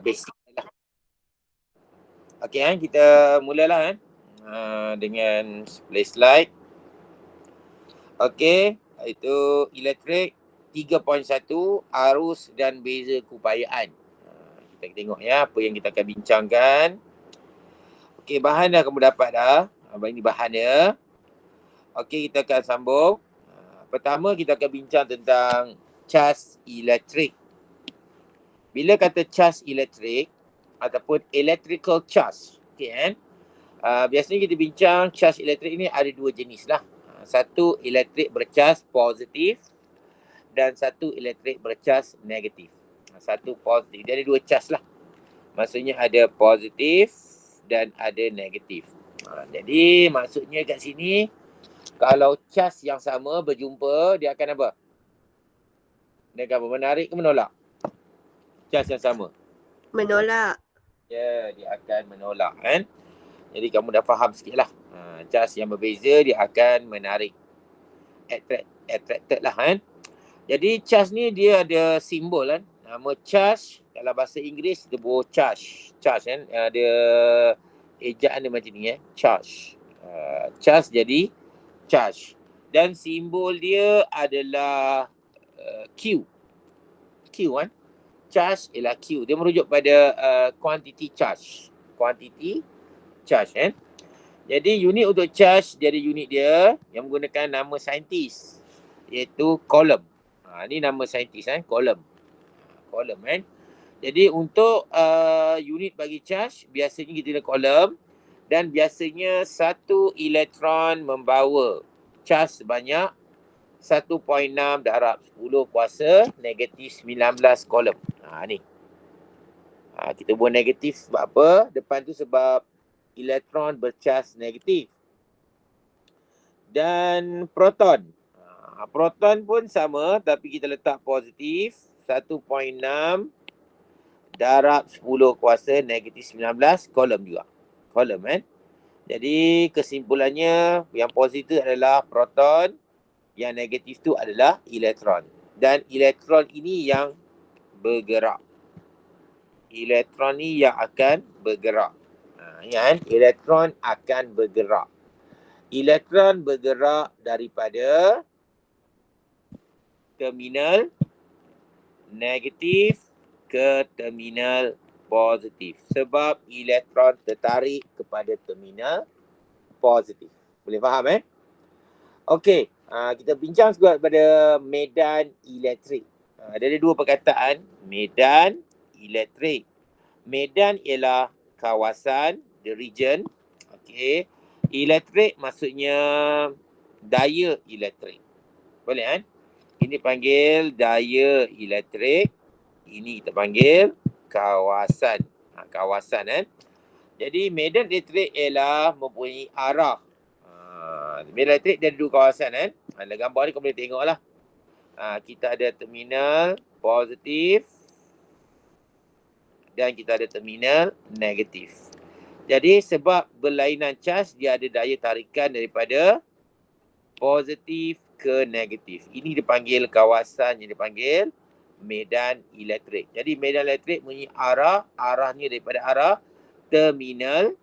basic lah. Okey kan, kita mulalah dengan play slide. Okey, itu elektrik 3.1 arus dan beza keupayaan. Kita tengok ya apa yang kita akan bincangkan. Okey, bahan dah kamu dapat dah. Ini bahan dia. Okey, kita akan sambung. Pertama kita akan bincang tentang cas elektrik. Bila kata cas elektrik ataupun electrical charge, okey kan? Biasanya kita bincang cas elektrik ni ada dua jenis lah. Satu elektrik bercas positif dan satu elektrik bercas negatif. Satu positif. Dia ada dua cas lah. Maksudnya ada positif dan ada negatif. Jadi maksudnya kat sini kalau cas yang sama berjumpa, dia akan apa? Dia akan menarik ke menolak? Cas yang sama. Menolak. Ya, dia akan menolak kan. Jadi kamu dah faham sikit lah. Cas yang berbeza dia akan menarik. Attracted lah kan. Jadi cas ni dia ada simbol kan. Nama charge dalam bahasa Inggeris dia buat charge. Charge kan. Dia ejaan dia macam ni charge. Charge jadi charge. Dan simbol dia adalah Q. Q kan. Charge ialah Q. Dia merujuk pada quantity charge. Quantity charge kan. Jadi unit untuk charge dia ada unit dia yang menggunakan nama saintis iaitu coulomb. Ni nama saintis kan, coulomb. Coulomb kan. Jadi untuk unit bagi charge biasanya kita guna coulomb dan biasanya satu elektron membawa charge sebanyak 1.6 darab 10 kuasa negatif 19 coulomb. Ni. Kita buat negatif sebab apa? Depan tu sebab elektron bercas negatif. Dan proton. Proton pun sama tapi kita letak positif 1.6 darab 10 kuasa negatif 19 coulomb juga. Coulomb kan. Jadi kesimpulannya yang positif adalah proton, yang negatif tu adalah elektron. Dan elektron ini yang bergerak. Elektron ni yang akan bergerak. Kan? Elektron akan bergerak. Elektron bergerak daripada terminal negatif ke terminal positif. Sebab elektron tertarik kepada terminal positif. Boleh faham Okey, kita bincang juga pada medan elektrik. Ada dua perkataan, medan elektrik. Medan ialah kawasan, the region. Okey. Elektrik maksudnya daya elektrik. Boleh kan? Ini panggil daya elektrik. Ini kita panggil kawasan. Kawasan kan? Jadi medan elektrik ialah mempunyai arah. Medan elektrik dia ada dua kawasan kan? Dalam gambar ni kau boleh tengok lah. Kita ada terminal positif dan kita ada terminal negatif. Jadi sebab berlainan charge, dia ada daya tarikan daripada positif ke negatif. Ini dipanggil kawasan yang dipanggil medan elektrik. Jadi medan elektrik punya arahnya daripada arah terminal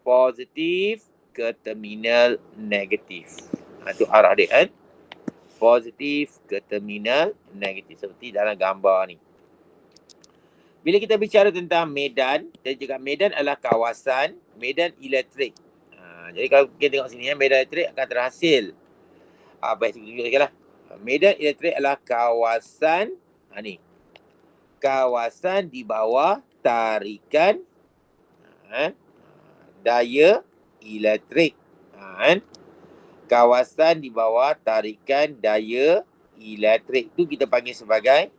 positif ke terminal negatif. Itu arah dia kan. Positif ke terminal negatif. Seperti dalam gambar ni. Bila kita bicara tentang medan, dan juga medan adalah kawasan medan elektrik. Jadi kalau kita tengok sini medan elektrik akan terhasil. Baik, saya tunjuk sekali lah. Medan elektrik adalah kawasan ni. Kawasan di bawah tarikan daya elektrik. Kawasan di bawah tarikan daya elektrik tu kita panggil sebagai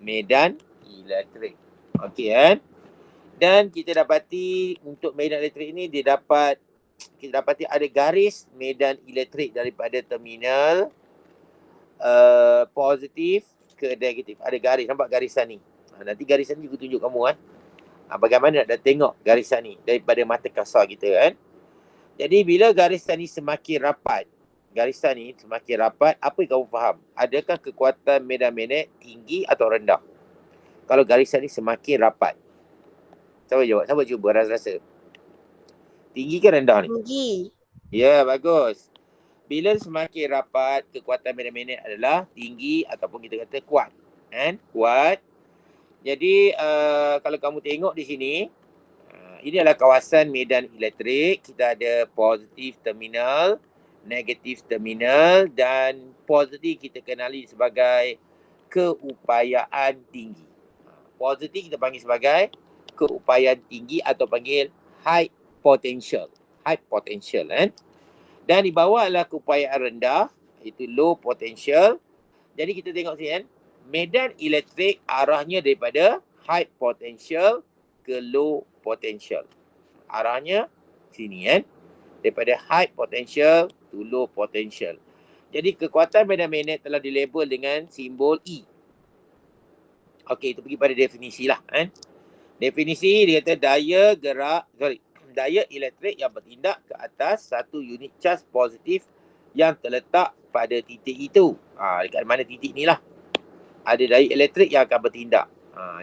medan elektrik. Okey kan? Dan kita dapati untuk medan elektrik ini kita dapati ada garis medan elektrik daripada terminal positif ke negatif. Ada garis, nampak garisan ni. Nanti garisan ni juga tunjuk kamu kan. Bagaimana nak tengok garisan ni daripada mata kasar kita kan. Jadi bila garisan ni semakin rapat, apa yang kamu faham? Adakah kekuatan medan magnet tinggi atau rendah? kalau garisan ni semakin rapat? Siapa jawab? Siapa cuba rasa-rasa? Tinggi ke rendah ni? Tinggi. Ya, bagus. Bila semakin rapat, kekuatan medan magnet adalah tinggi ataupun kita kata kuat. Kan? Kuat. Jadi, kalau kamu tengok di sini, ini adalah kawasan medan elektrik. Kita ada positif terminal, negatif terminal dan positif kita kenali sebagai keupayaan tinggi. Positif kita panggil sebagai keupayaan tinggi atau panggil high potential. High potential kan. Dan di bawah adalah keupayaan rendah, iaitu low potential. Jadi kita tengok sini kan, medan elektrik arahnya daripada high potential ke low potential. Arahnya sini kan, daripada high potential to low potential. Jadi kekuatan medan magnet telah dilabel dengan simbol E. Okey, kita pergi pada definisi lah kan. Definisi dia kata daya elektrik yang bertindak ke atas satu unit cas positif yang terletak pada titik itu. Dekat mana titik ni lah. Ada daya elektrik yang akan bertindak.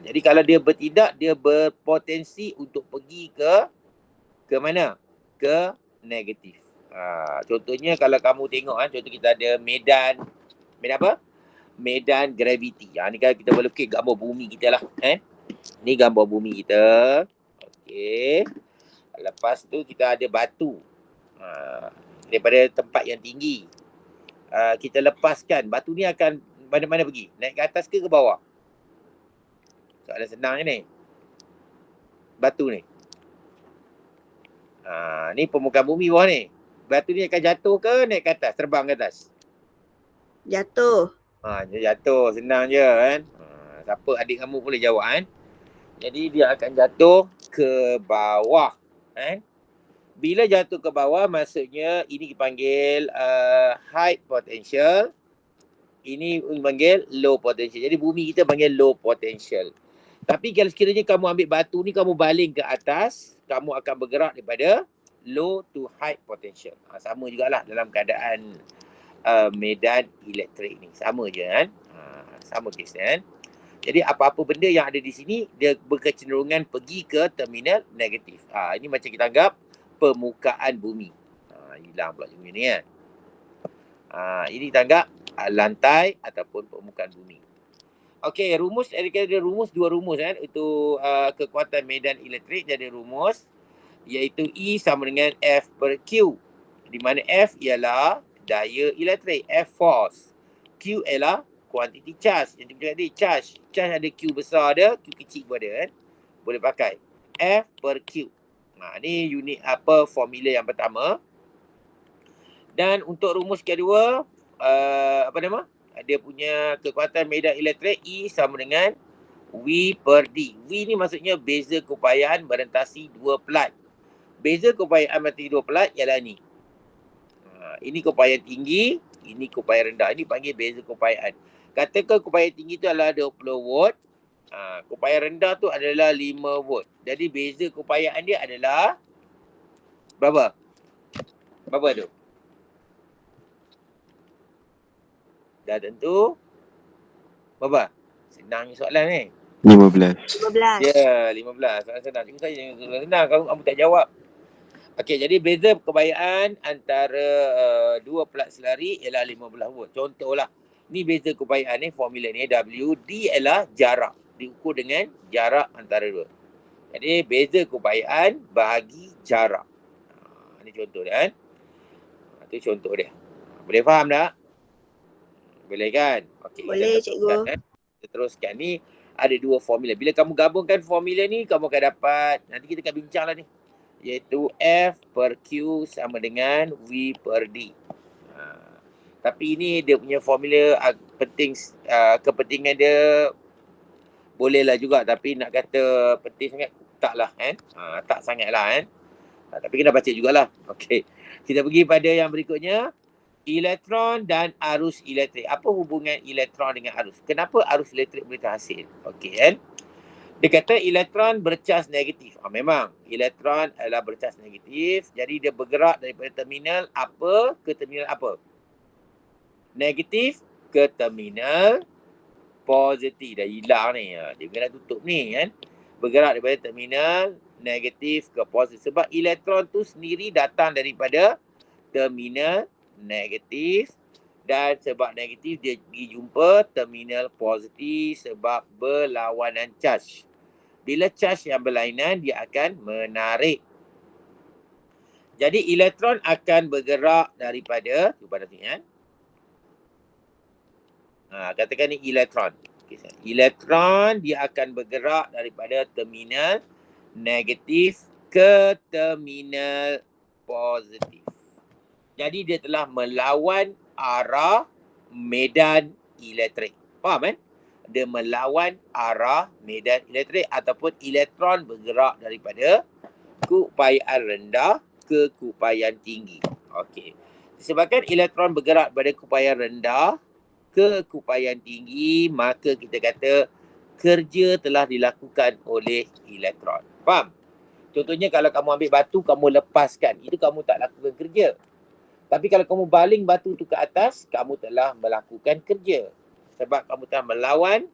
Jadi kalau dia bertindak, dia berpotensi untuk pergi ke mana? Ke negatif. Contohnya kalau kamu tengok kan, contoh kita ada medan apa? Medan graviti. Ni kan kita boleh lukis gambar bumi kita lah. Ni gambar bumi kita. Okey. Lepas tu kita ada batu. Daripada tempat yang tinggi. Kita lepaskan. Batu ni akan mana-mana pergi? Naik ke atas ke bawah? Soalan senang je ni. Batu ni. Ni permukaan bumi bawah ni. Batu ni akan jatuh ke naik ke atas? Terbang ke atas? Jatuh. Dia jatuh. Senang je kan. Siapa adik kamu boleh jawab kan. Jadi dia akan jatuh ke bawah. Kan? Bila jatuh ke bawah maksudnya ini dipanggil high potential. Ini dipanggil low potential. Jadi bumi kita panggil low potential. Tapi kalau sekiranya kamu ambil batu ni, kamu baling ke atas, kamu akan bergerak daripada low to high potential. Sama jugalah dalam keadaan medan elektrik ni. Sama je kan. Sama kes kan. Jadi apa-apa benda yang ada di sini, dia berkecenderungan pergi ke terminal negatif. Ini macam kita anggap permukaan bumi. Hilang pula bumi ni kan. Ini kita anggap lantai ataupun permukaan bumi. Okey, rumus, ada rumus, dua rumus kan. Itu kekuatan medan elektrik jadi rumus. Iaitu E sama dengan F per Q. Di mana F ialah daya elektrik, F force. Q ialah kuantiti charge. Yang kita tadi charge. Charge ada Q besar ada, Q kecil pun ada kan. Boleh pakai. F per Q. Ni unit formula yang pertama. Dan untuk rumus kedua, dia punya kekuatan medan elektrik E sama dengan V per D. V ni maksudnya beza keupayaan merentasi dua pelat. Beza keupayaan merentasi dua pelat ialah ni. Ini keupayaan tinggi, ini keupayaan rendah. Ini panggil beza keupayaan. Katakan keupayaan tinggi tu adalah 20 volt. Keupayaan rendah tu adalah 5 volt. Jadi beza keupayaan dia adalah berapa? Berapa tu? Dah tentu. Berapa? Senang soalan ni. 15. 15. Ya, 15. Soalan senang. Cuma saya soalan senang. Kamu tak jawab. Okey, jadi beza keupayaan antara dua pelat selari ialah 15 volt. Contohlah, ni beza keupayaan ni, formula ni W. D ialah jarak. Diukur dengan jarak antara dua. Jadi beza keupayaan bahagi jarak. Ini contoh dia kan. Itu contoh dia. Boleh faham tak? Boleh kan? Okey. Boleh, cikgu. Kita teruskan. Ni ada dua formula. Bila kamu gabungkan formula ni, kamu akan dapat, nanti kita akan bincang lah ni. Iaitu F per Q sama dengan V per D. Tapi ini dia punya formula penting, kepentingan dia bolehlah juga, tapi nak kata penting sangat taklah kan. Tak sangatlah kan. Tapi kena baca jugalah. Okey. Kita pergi pada yang berikutnya. Elektron dan arus elektrik. Apa hubungan elektron dengan arus? Kenapa arus elektrik boleh terhasil? Okey kan. Dia kata elektron bercas negatif. Memang elektron adalah bercas negatif. Jadi dia bergerak daripada terminal apa ke terminal apa? Negatif ke terminal positif. Dah hilang ni. Dia kena tutup ni kan. Bergerak daripada terminal negatif ke positif. Sebab elektron tu sendiri datang daripada terminal negatif. Dan sebab negatif dia pergi jumpa terminal positif sebab berlawanan charge. Bila charge yang berlainan, dia akan menarik. Jadi elektron akan bergerak daripada, cuba nanti kan. Katakan ni elektron. Okay, elektron dia akan bergerak daripada terminal negatif ke terminal positif. Jadi dia telah melawan arah medan elektrik. Faham kan? Dia melawan arah medan elektrik ataupun elektron bergerak daripada keupayaan rendah ke keupayaan tinggi. Okey. Disebabkan elektron bergerak pada keupayaan rendah ke keupayaan tinggi, maka kita kata kerja telah dilakukan oleh elektron. Faham? Contohnya kalau kamu ambil batu, kamu lepaskan. Itu kamu tak lakukan kerja. Tapi kalau kamu baling batu tu ke atas, kamu telah melakukan kerja. Sebab kamu telah melawan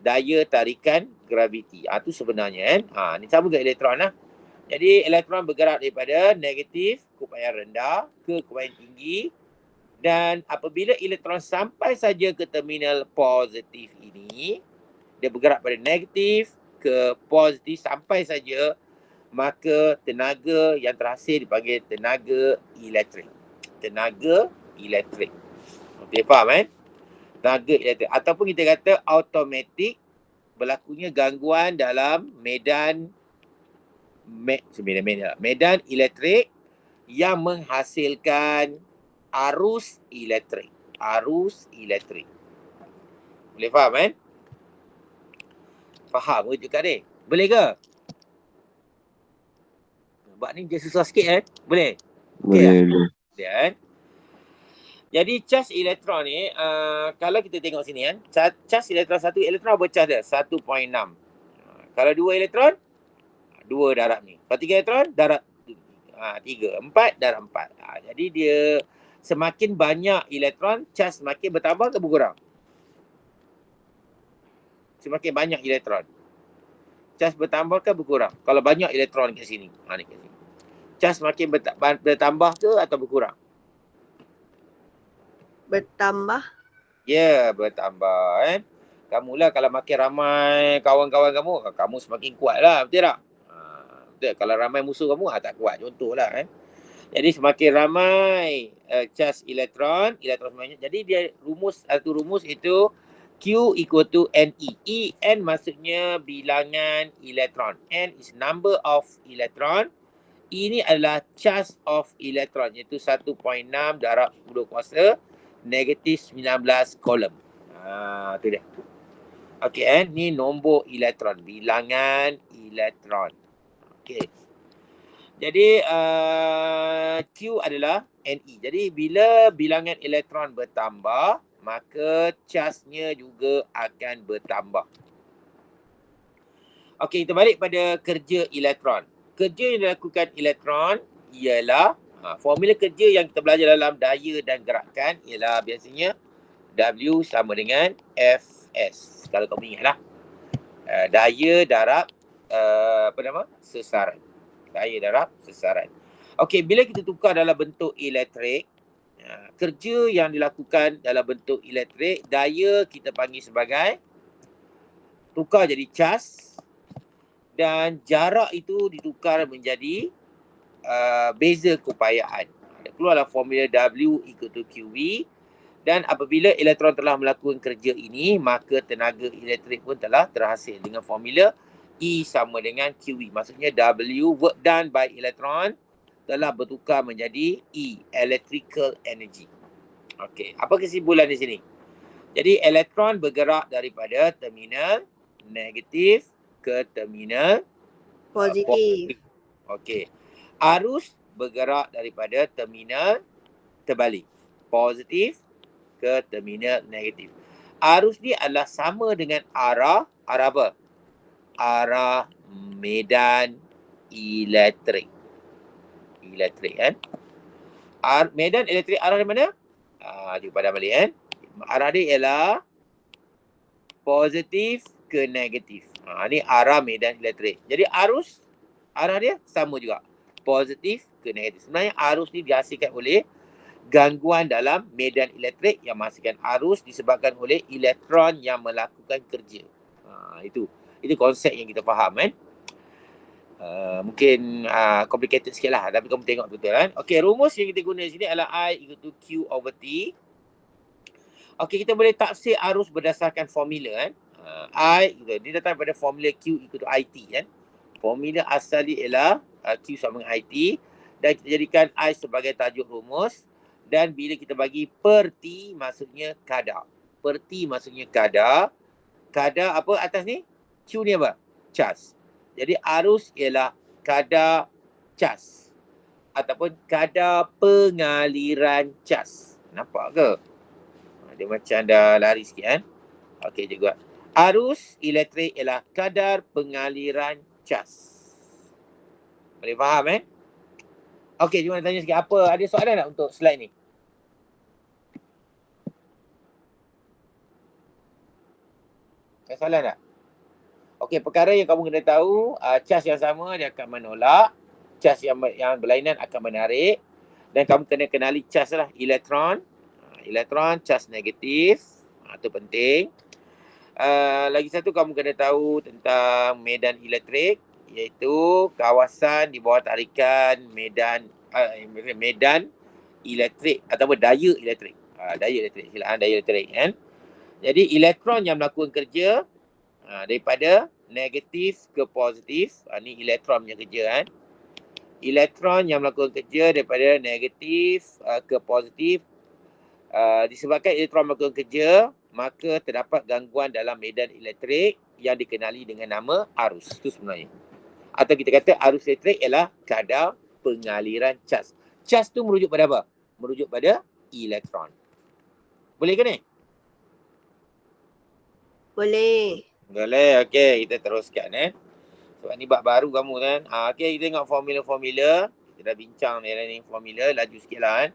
daya tarikan graviti. Itu sebenarnya kan. Ni sama dengan elektron lah. Jadi elektron bergerak daripada negatif, keupayaan rendah ke keupayaan tinggi. Dan apabila elektron sampai saja ke terminal positif ini, dia bergerak pada negatif ke positif sampai saja, maka tenaga yang terhasil dipanggil tenaga elektrik. Tenaga elektrik. Okey, faham kan? Tenaga elektrik. Ataupun kita kata automatik, berlakunya gangguan dalam medan elektrik yang menghasilkan arus elektrik. Arus elektrik. Boleh faham kan? Faham ke juga ni? Boleh ke? Buat ni dia susah sikit kan? Boleh? Boleh. Boleh kan? Jadi charge elektron ni, kalau kita tengok sini kan, charge elektron satu elektron apa charge dia? 1.6. Kalau 2 elektron, 2 darab ni. Kalau 3 elektron, darab 3. 4, darab 4. Jadi dia semakin banyak elektron, charge semakin bertambah ke berkurang? Semakin banyak elektron. Charge bertambah ke berkurang? Kalau banyak elektron kat sini. Ni kat sini. Charge semakin bertambah ke atau berkurang? Bertambah. Ya, bertambah kan. Kamulah kalau makin ramai kawan-kawan kamu semakin kuat lah. Betul tak? Betul. Kalau ramai musuh kamu, tak kuat. Contohlah kan. Jadi semakin ramai charge elektron semuanya. Jadi dia satu rumus itu Q equal to NE. En maksudnya bilangan elektron. N is number of electron. Ini adalah charge of electron, iaitu 1.6 darab 10 kuasa negatif 19 kolom. Tu dia. Okey, ni nombor elektron, bilangan elektron. Okey. Jadi Q adalah Ne. Jadi bila bilangan elektron bertambah, maka charge-nya juga akan bertambah. Okey, kita balik pada kerja elektron. Kerja yang dilakukan elektron ialah formula kerja yang kita belajar dalam daya dan gerakan ialah biasanya W sama dengan Fs. Kalau kamu ingatlah. Daya darab sesaran. Daya darab sesaran. Okey, bila kita tukar dalam bentuk elektrik, kerja yang dilakukan dalam bentuk elektrik, daya kita panggil sebagai tukar jadi charge dan jarak itu ditukar menjadi beza keupayaan. Keluarlah formula W equal to QV. Dan apabila elektron telah melakukan kerja ini, maka tenaga elektrik pun telah terhasil dengan formula E sama dengan QV. Maksudnya W, work done by electron, telah bertukar menjadi E, electrical energy. Okey, apa kesimpulan di sini? Jadi elektron bergerak daripada terminal negatif ke terminal Positif. Okey. Arus bergerak daripada terminal terbalik, positif ke terminal negatif. Arus ni adalah sama dengan arah apa? Arah medan elektrik. Elektrik kan? Medan elektrik arah di mana? Cuba padam balik kan? Arah dia ialah positif ke negatif. Ni arah medan elektrik. Jadi arah dia sama juga. Positif ke negatif. Sebenarnya arus ni dihasilkan oleh gangguan dalam medan elektrik yang menghasilkan arus disebabkan oleh elektron yang melakukan kerja. Itu konsep yang kita faham kan. Mungkin complicated sikit lah, tapi kamu tengok betul kan. Okey, rumus yang kita guna sini adalah I equal to Q over T. Okey, kita boleh tafsir arus berdasarkan formula kan. I dia datang daripada formula Q equal to IT kan. Formula asal dia ialah Q sama dengan IT, dan kita jadikan I sebagai tajuk rumus, dan bila kita bagi per T maksudnya kadar. Per T maksudnya kadar. Kadar apa atas ni? Q ni apa? Cas. Jadi arus ialah kadar cas ataupun kadar pengaliran cas. Nampak ke? Dia macam dah lari sikit kan. Okey, cikgu buat. Arus elektrik ialah kadar pengaliran cas. Boleh faham eh? Okey, cuma nak tanya sikit, apa ada soalan tak untuk slide ni? Ada soalan tak? Okey, perkara yang kamu kena tahu, cas yang sama dia akan menolak, cas yang berlainan akan menarik, dan kamu kena kenali cas lah, elektron. Elektron cas negatif, itu penting. Lagi satu kamu kena tahu tentang medan elektrik, iaitu kawasan di bawah tarikan medan elektrik ataupun daya elektrik. Daya elektrik, silakan daya elektrik kan. Jadi elektron yang melakukan kerja daripada negatif ke positif, ni elektron punya kerja kan. Elektron yang melakukan kerja daripada negatif ke positif, disebabkan elektron melakukan kerja, maka terdapat gangguan dalam medan elektrik yang dikenali dengan nama arus. Itu sebenarnya. Atau kita kata arus elektrik ialah kadar pengaliran cas. Cas tu merujuk pada apa? Merujuk pada elektron. Boleh ke ni? Boleh. Boleh. Okey, kita teruskan sebab ni bab baru kamu kan. Okey, kita tengok formula-formula. Kita dah bincang ni formula, laju sikit lah kan.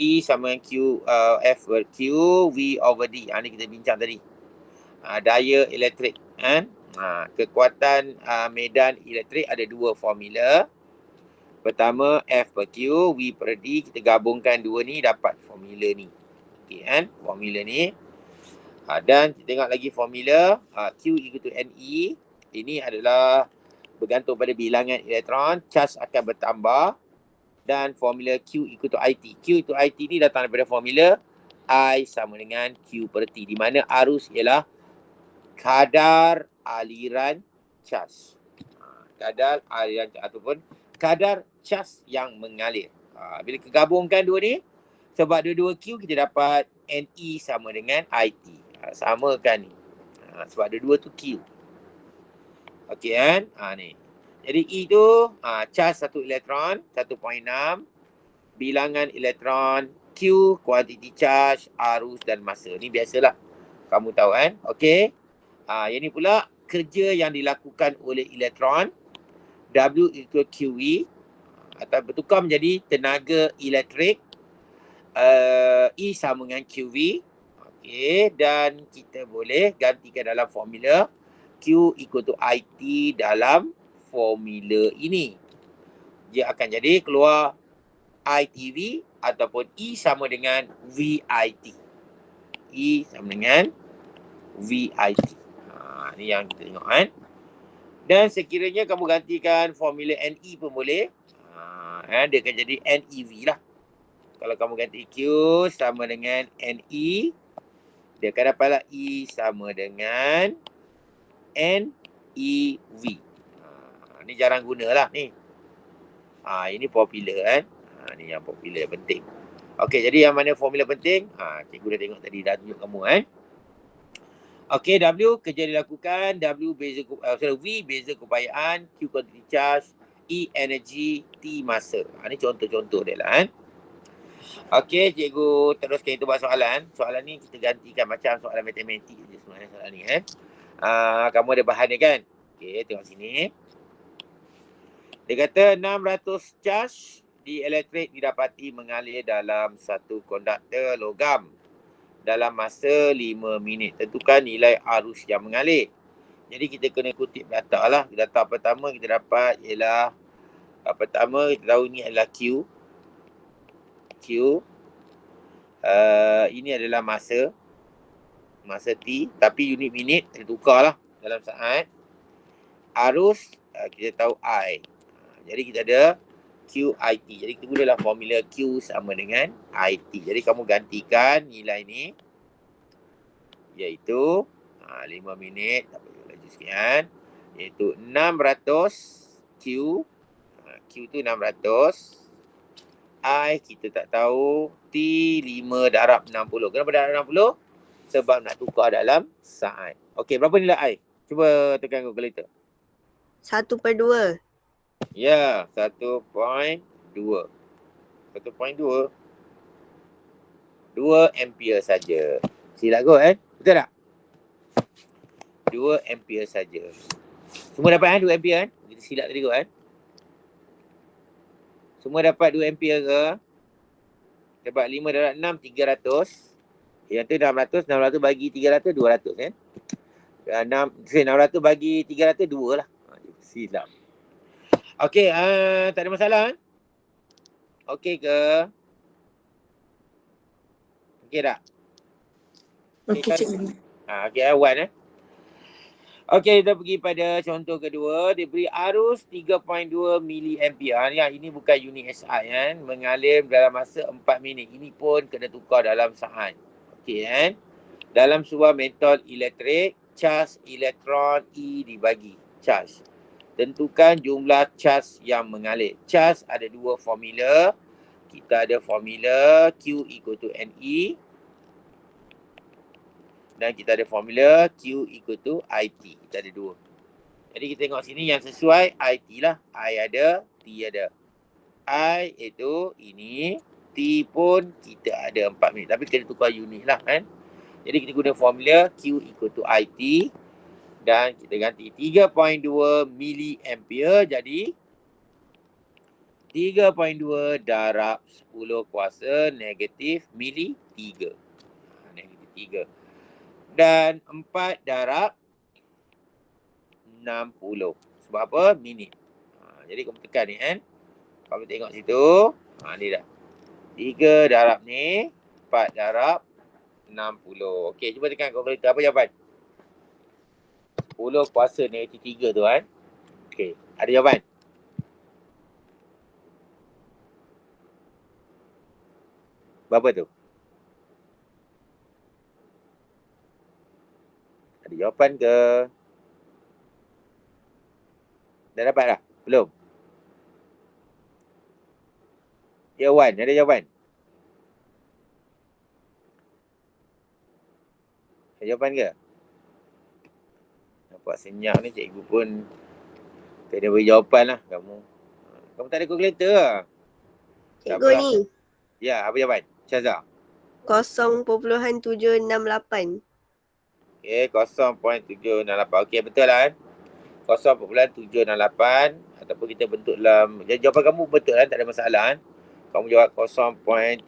E sama dengan Q, F over Q, V over D. Ni kita bincang tadi. Daya elektrik kan. Kekuatan medan elektrik ada dua formula. Pertama F per Q, V per D. Kita gabungkan dua ni dapat formula ni. Okey kan, formula ni. Dan kita tengok lagi formula Q equal to NE. Ini adalah bergantung pada bilangan elektron, charge akan bertambah, dan formula Q equal to IT. Q equal to IT ni datang daripada formula I sama dengan Q per T, di mana arus ialah kadar aliran charge. Kadar aliran ataupun kadar charge yang mengalir. Bila kegabungkan dua ni, sebab dua-dua Q kita dapat NE sama dengan IT. Samakan ni. Sebab dua-dua tu Q. Okey kan? Ni. Jadi E tu charge satu elektron 1.6, bilangan elektron, Q quantity charge, arus dan masa. Ni biasalah. Kamu tahu kan? Okey. Yang ni pula kerja yang dilakukan oleh elektron, W equal QE, atau bertukar menjadi tenaga elektrik, E sama dengan QV. Okey, dan kita boleh gantikan dalam formula Q equal to IT dalam formula ini. Dia akan jadi keluar ITV ataupun E sama dengan VIT. E sama dengan VIT. Ni yang kita tengok kan. Dan sekiranya kamu gantikan formula NE pun boleh. Dia akan jadi NEV lah. Kalau kamu ganti Q sama dengan NE, dia akan dapatlah E sama dengan NEV. Ni jarang gunalah ni. Ini popular kan. Ni yang popular, penting. Okey, jadi yang mana formula penting? Cikgu dah tengok tadi, dah tunjuk kamu kan. Okey, W kerja dilakukan, V beza keupayaan, Q quantity charge, E energy, T masa. Ni contoh-contoh dia lah kan. Okey, cikgu teruskan itu buat soalan. Soalan ni kita gantikan macam soalan matematik je sebenarnya soalan ni kan. Kamu ada bahan ni kan? Okey, tengok sini. Dia kata 600 charge di elektrik didapati mengalir dalam satu konduktor logam dalam masa 5 minit. Tentukan nilai arus yang mengalir. Jadi kita kena kutip data lah. Data pertama kita dapat ialah pertama kita tahu ni adalah Q. Ini adalah masa T, tapi unit minit kita tukarlah dalam saat. Arus kita tahu I. Jadi kita ada QIT. Jadi kita gunalah formula Q sama dengan IT. Jadi kamu gantikan nilai ni, iaitu 5 minit, tak perlu laju sekian, iaitu 600 Q. Q tu 600. I kita tak tahu. T 5 darab 60. Kenapa darab 60? Sebab nak tukar dalam saat. Okey, berapa nilai I? Cuba tekan kalkulator. 1/2. Ya, 1.2. 1.2. 2 ampere saja. Silap kot betul tak? 2 ampere saja. Semua dapat 2 ampere Kita silap tadi kot Semua dapat 2 ampere ke? Dapat 5 darab 6, 300. Yang tu 600 bagi 300, 200 600 bagi 300, 2 lah. Silap. Okey, tak ada masalah Okey ke? Okey tak? Okey, cikgu. Okey, Wan Okey, kita pergi pada contoh kedua. Diberi arus 3.2 miliampere. Yang ini bukan unit SI mengalir dalam masa 4 minit. Ini pun kena tukar dalam saat. Okey Dalam sebuah metod elektrik, cas elektron E dibagi. Cas. Tentukan jumlah cas yang mengalir. Cas ada dua formula. Kita ada formula Q equal to NE. Dan kita ada formula Q equal to IT. Kita ada dua. Jadi kita tengok sini yang sesuai IT lah. I ada, T ada. I itu ini, T pun kita ada 4 minit. Tapi kena tukar unit lah Jadi kita guna formula Q equal to IT. Dan kita ganti 3.2 miliampere jadi 3.2 darab 10 kuasa negatif mili 3. Negatif 3. Dan 4 darab 60. Sebab apa? Minit. Jadi kamu tekan ni Kamu tengok situ. Ni dah. 3 darab ni. 4 darab 60. Okey, cuba tekan kalkulator. Apa jawapan? 10 kuasa negatif 3 tu Okey, ada jawapan? Berapa tu? Ada jawapan ke? Dah dapat dah? Belum? Ya Wan, ada jawapan? Ada jawapan ke? Nampak senyap ni cikgu pun kena beri jawapan lah kamu. Kamu tak ada kalkulator lah. Cikgu ni. Ya, apa jawapan? Syazah. 0.768. Okey, 0.768. Okey, betul lah 0.768 ataupun kita bentuk dalam, jadi jawapan kamu betul tak ada masalah Kamu jawab 0.768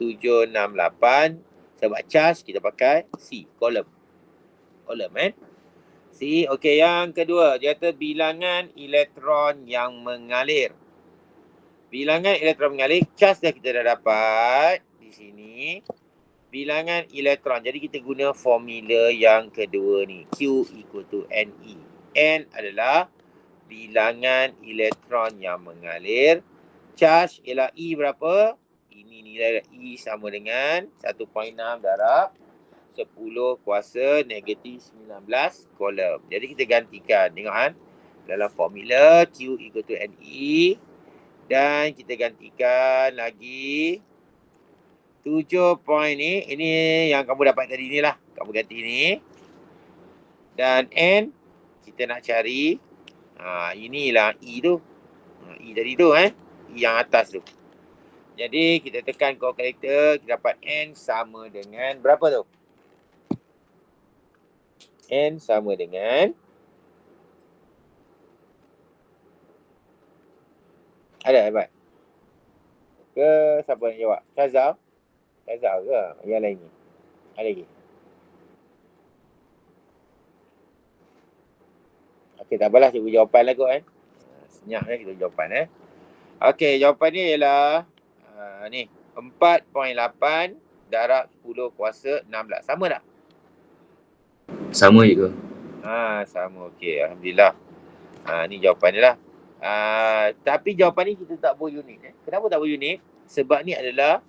sebab charge kita pakai C, kolom. C. Okey, yang kedua, dia kata bilangan elektron yang mengalir. Bilangan elektron mengalir, charge dah kita dah dapat di sini. Bilangan elektron. Jadi kita guna formula yang kedua ni. Q equal to NE. N adalah bilangan elektron yang mengalir. Charge ialah E berapa? Ini nilai E sama dengan 1.6 darab 10 kuasa negatif 19 kolom. Jadi kita gantikan. Tengok dalam formula Q equal to NE. Dan kita gantikan lagi 7 point ni. Ini yang kamu dapat tadi ni lah. Kamu ganti ni. Dan N kita nak cari. Inilah E tu. E tadi tu E yang atas tu. Jadi kita tekan kalkulator. Kita dapat N sama dengan berapa tu? N sama dengan ada hebat ke siapa yang jawab? Syazah ke yang lain ni? Ada lagi? Okey, tak apalah cikgu jawapan lah kot kan. Senyap kita jawapan Okey, jawapan ni ialah ni 4.8 darab 10 kuasa 16. Sama tak? Sama je ke? Sama. Okey, alhamdulillah. Ni jawapan dia lah. Tapi jawapan ni kita tak boleh unit. Kenapa tak boleh unit? Sebab ni adalah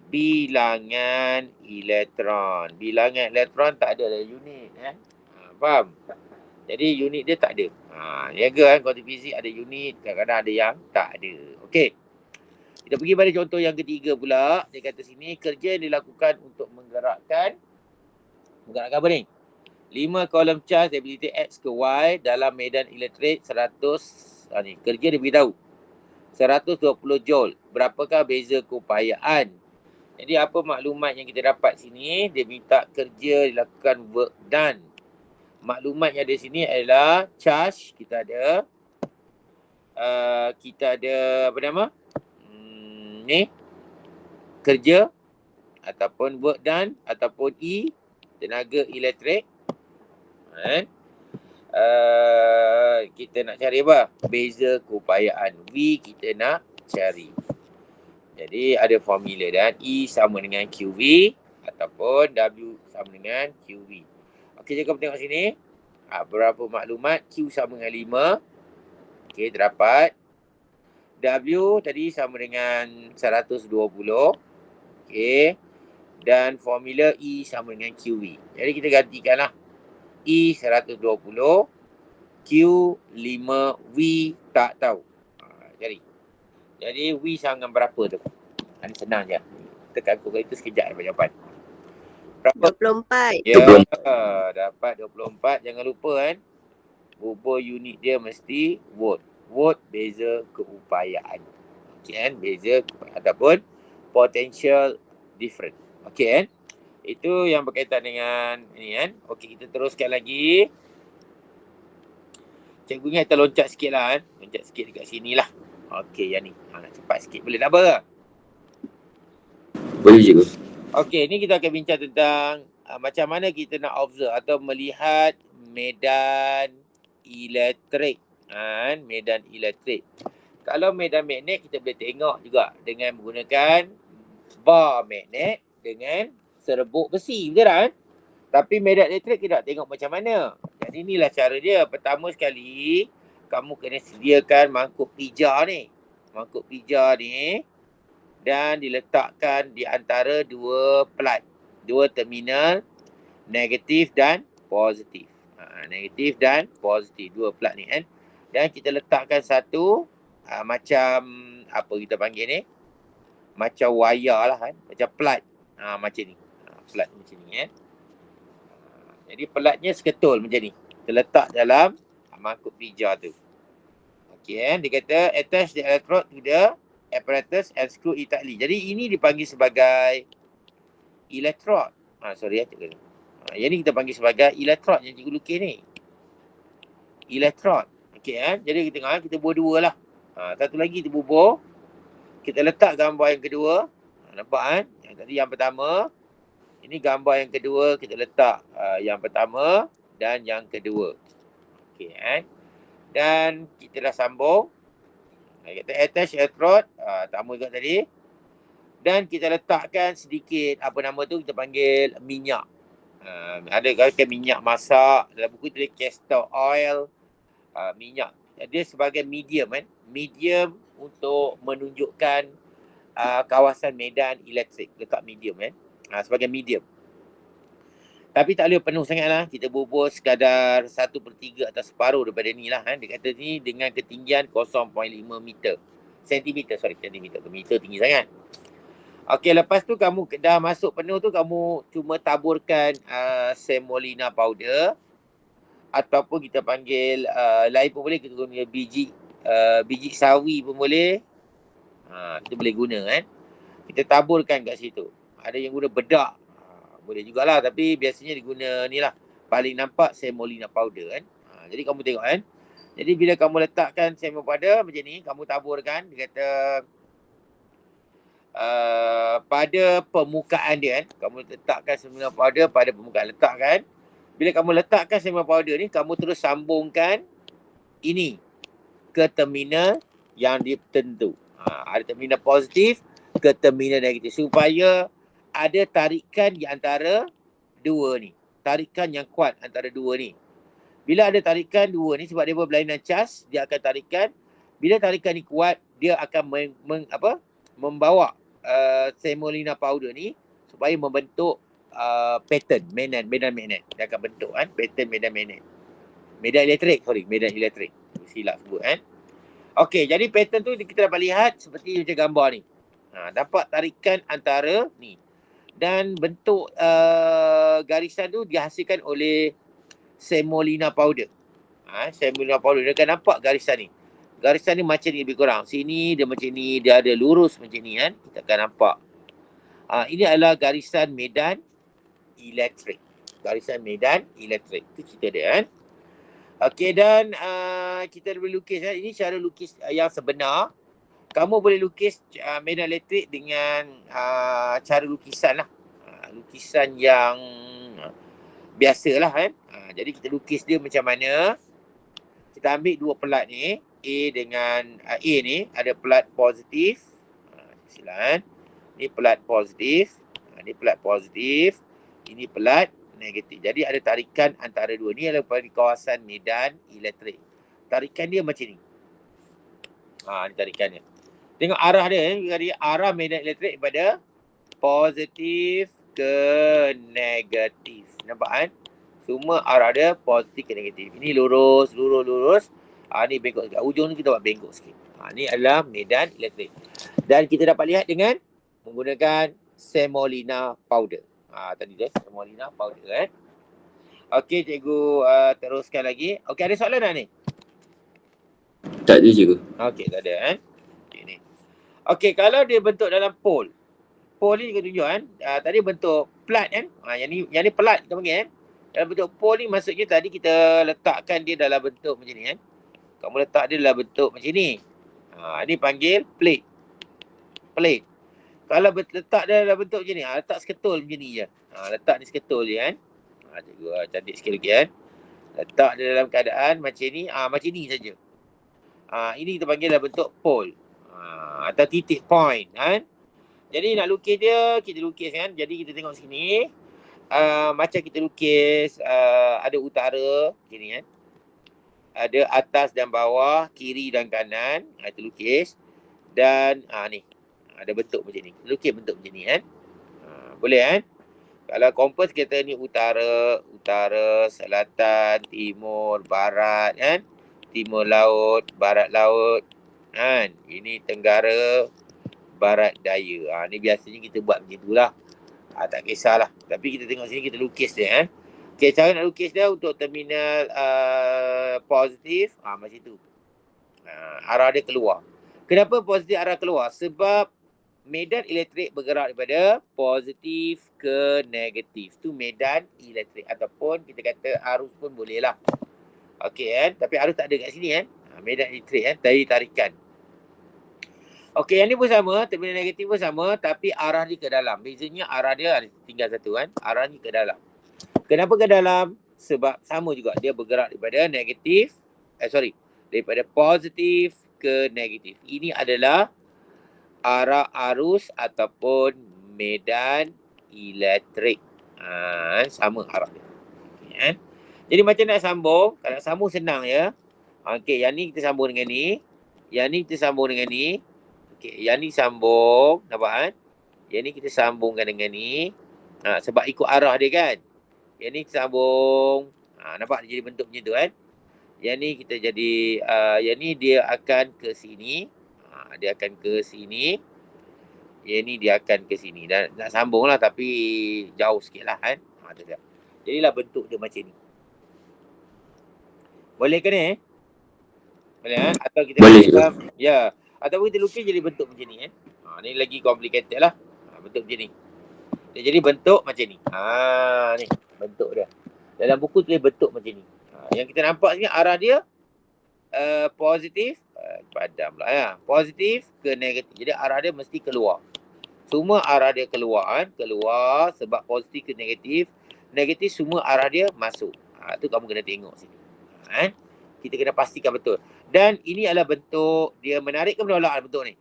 bilangan elektron. Bilangan elektron tak ada dalam unit. Faham? Jadi unit dia tak ada. Niaga kan, kuantiti fizik ada unit, kadang-kadang ada yang tak ada. Okey. Kita pergi pada contoh yang ketiga pula. Dia kata sini, kerja yang dilakukan untuk menggerakkan apa ni? 5 kolom cas stability X ke Y dalam medan elektrik 100. Ni kerja dia beritahu 120 joule. Berapakah beza keupayaan? Jadi apa maklumat yang kita dapat sini? Dia minta kerja dilakukan work done. Maklumat yang ada sini adalah charge. Kita ada apa nama? Ni kerja ataupun work done ataupun E tenaga elektrik. Kita nak cari apa? Beza keupayaan. V kita nak cari. Jadi ada formula dan E sama dengan QV ataupun W sama dengan QV. Okey, jom tengok sini. Berapa maklumat? Q sama dengan 5. Okey, terdapat. W tadi sama dengan 120. Okey. Dan formula E sama dengan QV. Jadi kita gantikanlah. E 120. Q 5. V tak tahu. Jadi V sama dengan berapa tu? Ini senang je. Tekan kalkulator sekejap dapat jawapan. Berapa? 24. Ya, 24. Dapat 24. Jangan lupa kan. Bubur unit dia mesti volt. Volt beza keupayaan. Okey kan? Beza ataupun potential different. Okey kan? Itu yang berkaitan dengan ini kan. Okey, kita teruskan lagi. Cikgu ingat kita loncat sikit lah kan. Loncat sikit dekat sini lah. Okey, yang ni. Nak cepat sikit. Boleh tak apa ke? Boleh cikgu. Okey, ni kita akan bincang tentang macam mana kita nak observe atau melihat medan elektrik. Medan elektrik. Kalau medan magnet kita boleh tengok juga dengan menggunakan bar magnet dengan serbuk besi. Betul tak kan? Tapi medan elektrik kita nak tengok macam mana. Jadi inilah cara dia. Pertama sekali, kamu kena sediakan mangkuk pijar ni. Mangkuk pijar ni. Dan diletakkan di antara dua plat. Dua terminal negatif dan positif. Negatif dan positif. Dua plat ni kan. Dan kita letakkan satu macam apa kita panggil ni. Macam wire lah kan. Macam plat. Macam ni. Plat macam ni kan. Jadi pelatnya seketul macam ni. Terletak dalam mangkuk pijar tu. Okey kan. Dia kata attach the electrode to the apparatus and screw it tightly. Jadi ini dipanggil sebagai electrode. Sorry cikgu. Yang ni kita panggil sebagai electrode yang cikgu lukis ni. Electrode. Okey kan. Jadi kita tengok kita buat dua lah. Satu lagi kita bubur. Kita letak gambar yang kedua. Nampak kan. Yang tadi yang pertama. Ini gambar yang kedua. Kita letak yang pertama dan yang kedua. Okey kan. Dan kita dah sambung. Kita attach electrode. Sama juga tadi. Dan kita letakkan sedikit. Apa nama tu? Kita panggil minyak. Ada kan minyak masak. Dalam buku tulis castor oil. Minyak. Dia sebagai medium kan. Medium untuk menunjukkan kawasan medan elektrik. Letak medium kan. Sebagai medium. Tapi tak boleh penuh sangat lah. Kita bubur sekadar 1/3 atau separuh daripada ni lah. Dia kata ni dengan ketinggian 0.5 meter. Sentimeter Meter tinggi sangat. Okey, lepas tu kamu dah masuk penuh tu, kamu cuma taburkan semolina powder. Ataupun kita panggil lain pun boleh. Kita guna biji sawi pun boleh. Kita boleh guna kan. Kita taburkan kat situ. Ada yang guna bedak. Boleh jugalah, tapi biasanya diguna ni lah. Paling nampak semolina powder kan. Jadi kamu tengok kan. Jadi bila kamu letakkan semolina powder macam ni, kamu taburkan. Dia kata pada permukaan dia kan. Kamu letakkan semolina powder pada permukaan. Letakkan. Bila kamu letakkan sembang powder ni, kamu terus sambungkan ini ke terminal yang tertentu. Ada terminal positif ke terminal negatif supaya ada tarikan di antara dua ni. Tarikan yang kuat antara dua ni. Bila ada tarikan dua ni, sebab dia berberlainan cas, dia akan tarikan. Bila tarikan ni kuat, dia akan membawa semolina powder ni supaya membentuk pattern medan magnet. Dia akan bentuk kan pattern medan magnet. Medan elektrik. Silap sebut kan. Okey, jadi pattern tu kita dapat lihat seperti macam gambar ni. Dapat tarikan antara ni. Dan bentuk garisan tu dihasilkan oleh semolina powder. Semolina powder dia akan nampak garisan ni. Garisan ni macam ni lebih kurang. Sini dia macam ni, dia ada lurus macam ni kan. Kita akan nampak. Ini adalah garisan medan elektrik. Garisan medan elektrik. Itu cerita dia kan. Okey, dan kita boleh lukis kan. Ini cara lukis yang sebenar. Kamu boleh lukis medan elektrik dengan cara lukisan lah. Lukisan yang biasalah kan. Jadi kita lukis dia macam mana. Kita ambil dua pelat ni. A dengan A ni ada pelat positif. Silakan. Ni pelat positif. Ni pelat positif. Ini pelat negatif. Jadi ada tarikan antara dua. Ni adalah pada kawasan medan elektrik. Tarikan dia macam ni. Ni tarikannya. Tengok arah dia. Arah medan elektrik daripada positif ke negatif. Nampak kan? Semua arah dia positif ke negatif. Ini lurus. Ni bengkok sikit. Ujung ni kita buat bengkok sikit. Ni adalah medan elektrik. Dan kita dapat lihat dengan menggunakan semolina powder. Tadi dia semolina powder kan. Okey, cikgu teruskan lagi. Okey, ada soalan tak ni? Tak ada cikgu. Okey, tak ada kan. Okey ni. Okey, kalau dia bentuk dalam pole. Pole ni kita tunjuk kan. Tadi bentuk plat kan. Yang ni pelat kita panggil kan. Dalam bentuk pole ni maksudnya tadi kita letakkan dia dalam bentuk macam ni kan. Kamu letak dia dalam bentuk macam ni. Ini panggil plate. Plate. Kalau letak dia dalam bentuk macam ni, letak seketul macam ni je. Letak ni seketul je kan. Cikgu cantik sikit lagi kan. Letak dia dalam keadaan macam ni. Macam ni saja. Ini kita panggil dalam bentuk pole. Atau titik point kan. Jadi nak lukis dia, kita lukis kan. Jadi kita tengok sini. Macam kita lukis ada utara macam ni kan. Ada atas dan bawah, kiri dan kanan. Kita lukis. Dan ni. Ada bentuk macam ni. Lukis bentuk macam ni kan. Boleh kan. Kalau kompas kita ni utara, selatan, timur, barat kan. Timur laut, barat laut kan. Ini tenggara, barat daya. Ni biasanya kita buat macam itulah. Tak kisahlah. Tapi kita tengok sini kita lukis dia kan. Okay, cara nak lukis dia untuk terminal positif. Macam tu. Arah dia keluar. Kenapa positif arah keluar? Sebab medan elektrik bergerak daripada positif ke negatif. Tu medan elektrik. Ataupun kita kata arus pun boleh lah. Okey kan. Tapi arus tak ada kat sini kan. Medan elektrik kan. Dari tarikan. Okey, yang ni pun sama. Terminal negatif pun sama. Tapi arah dia ke dalam. Bezanya arah dia tinggal satu kan. Arah ni ke dalam. Kenapa ke dalam? Sebab sama juga. Dia bergerak daripada negatif. Daripada positif ke negatif. Ini adalah arah arus ataupun medan elektrik. Sama arah dia. Okay, kan? Jadi macam nak sambung. Kalau nak sambung senang ya. Okey, yang ni kita sambung dengan ni. Yang ni kita sambung dengan ni. Okey, yang ni sambung. Nampak kan? Yang ni kita sambungkan dengan ni. Sebab ikut arah dia kan. Yang ni kita sambung. Nampak dia jadi bentuk macam tu kan. Yang ni kita jadi. Yang ni dia akan ke sini. Dia akan ke sini. Yang ni dia akan ke sini. Dan nak sambung lah tapi jauh sikit lah kan. Jadilah bentuk dia macam ni. Boleh ke ni? Boleh kan? Atau kita boleh. Ya. Ataupun kita lukis jadi bentuk macam ni kan. Ni lagi complicated lah. Bentuk macam ni. Dia jadi bentuk macam ni. Ni bentuk dia. Dalam buku tulis bentuk macam ni. Yang kita nampak sini arah dia positif. Padam lah ya. Positif ke negatif. Jadi arah dia mesti keluar. Semua arah dia keluar kan. Keluar sebab positif ke negatif. negatif semua arah dia masuk. Tu kamu kena tengok sini. Kita kena pastikan betul. Dan ini adalah bentuk dia menarik ke menolak bentuk ni?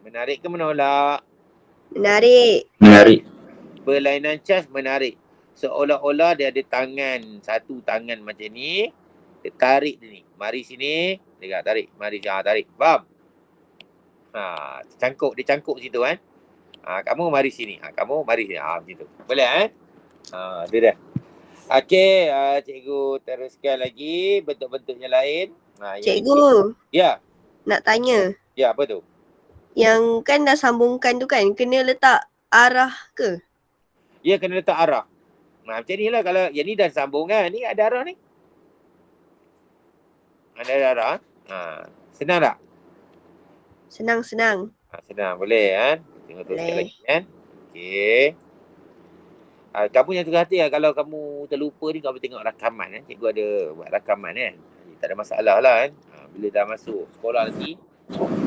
Menarik ke menolak? Menarik. Menarik. Berlainan charge menarik. Seolah-olah dia ada tangan, satu tangan macam ni. Dia tarik dia ni. Mari sini. Dia tarik. Mari tarik. Faham? Dia cangkuk situ kan. Kamu mari sini. Kamu mari sini. Macam tu. Boleh tu dah. Okey, cikgu teruskan lagi bentuk-bentuk yang lain. Cikgu, Ya. nak tanya. Ya, apa tu? Yang kan dah sambungkan tu kan, kena letak arah ke? Ya, kena letak arah. Macam ni lah kalau yang ni dah sambung kan. Ni ada arah ni. Ada arah. Senang tak? Senang. Senang, boleh kan? Tengok teruskan Boleh. lagi kan. Okey. Kamu yang terhati lah kalau kamu terlupa ni, kamu tengok rakaman kan. Cikgu ada buat rakaman kan. Tak ada masalah lah kan. Bila dah masuk sekolah nanti.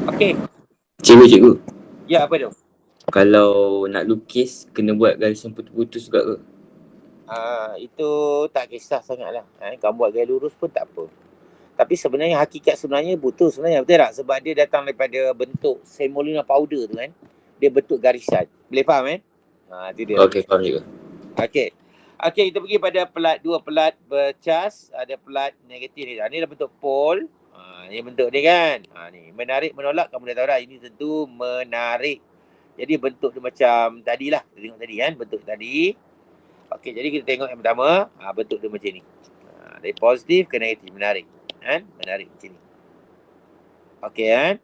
Okey. Cikgu. Ya, apa tu? Kalau nak lukis, kena buat garisan putus-putus juga ke? Itu tak kisah sangat lah. Kamu buat gaya lurus pun tak apa. Tapi sebenarnya hakikat sebenarnya putus sebenarnya. Betul tak? Sebab dia datang daripada bentuk semolina powder tu kan. Dia bentuk garisan. Boleh faham kan? Itu dia. Okey, faham juga. Okey, kita pergi pada dua pelat bercas. Ada pelat negatif ni. Ni dah bentuk pole. Ni bentuk ni kan. Ni menarik, menolak. Kamu dah tahu dah. Ini tentu menarik. Jadi bentuk dia macam tadilah. Kita tengok tadi kan. Bentuk tadi. Okey, jadi kita tengok yang pertama. Bentuk dia macam ni. Dari positif ke negatif. Menarik. Menarik macam ni. Okey kan.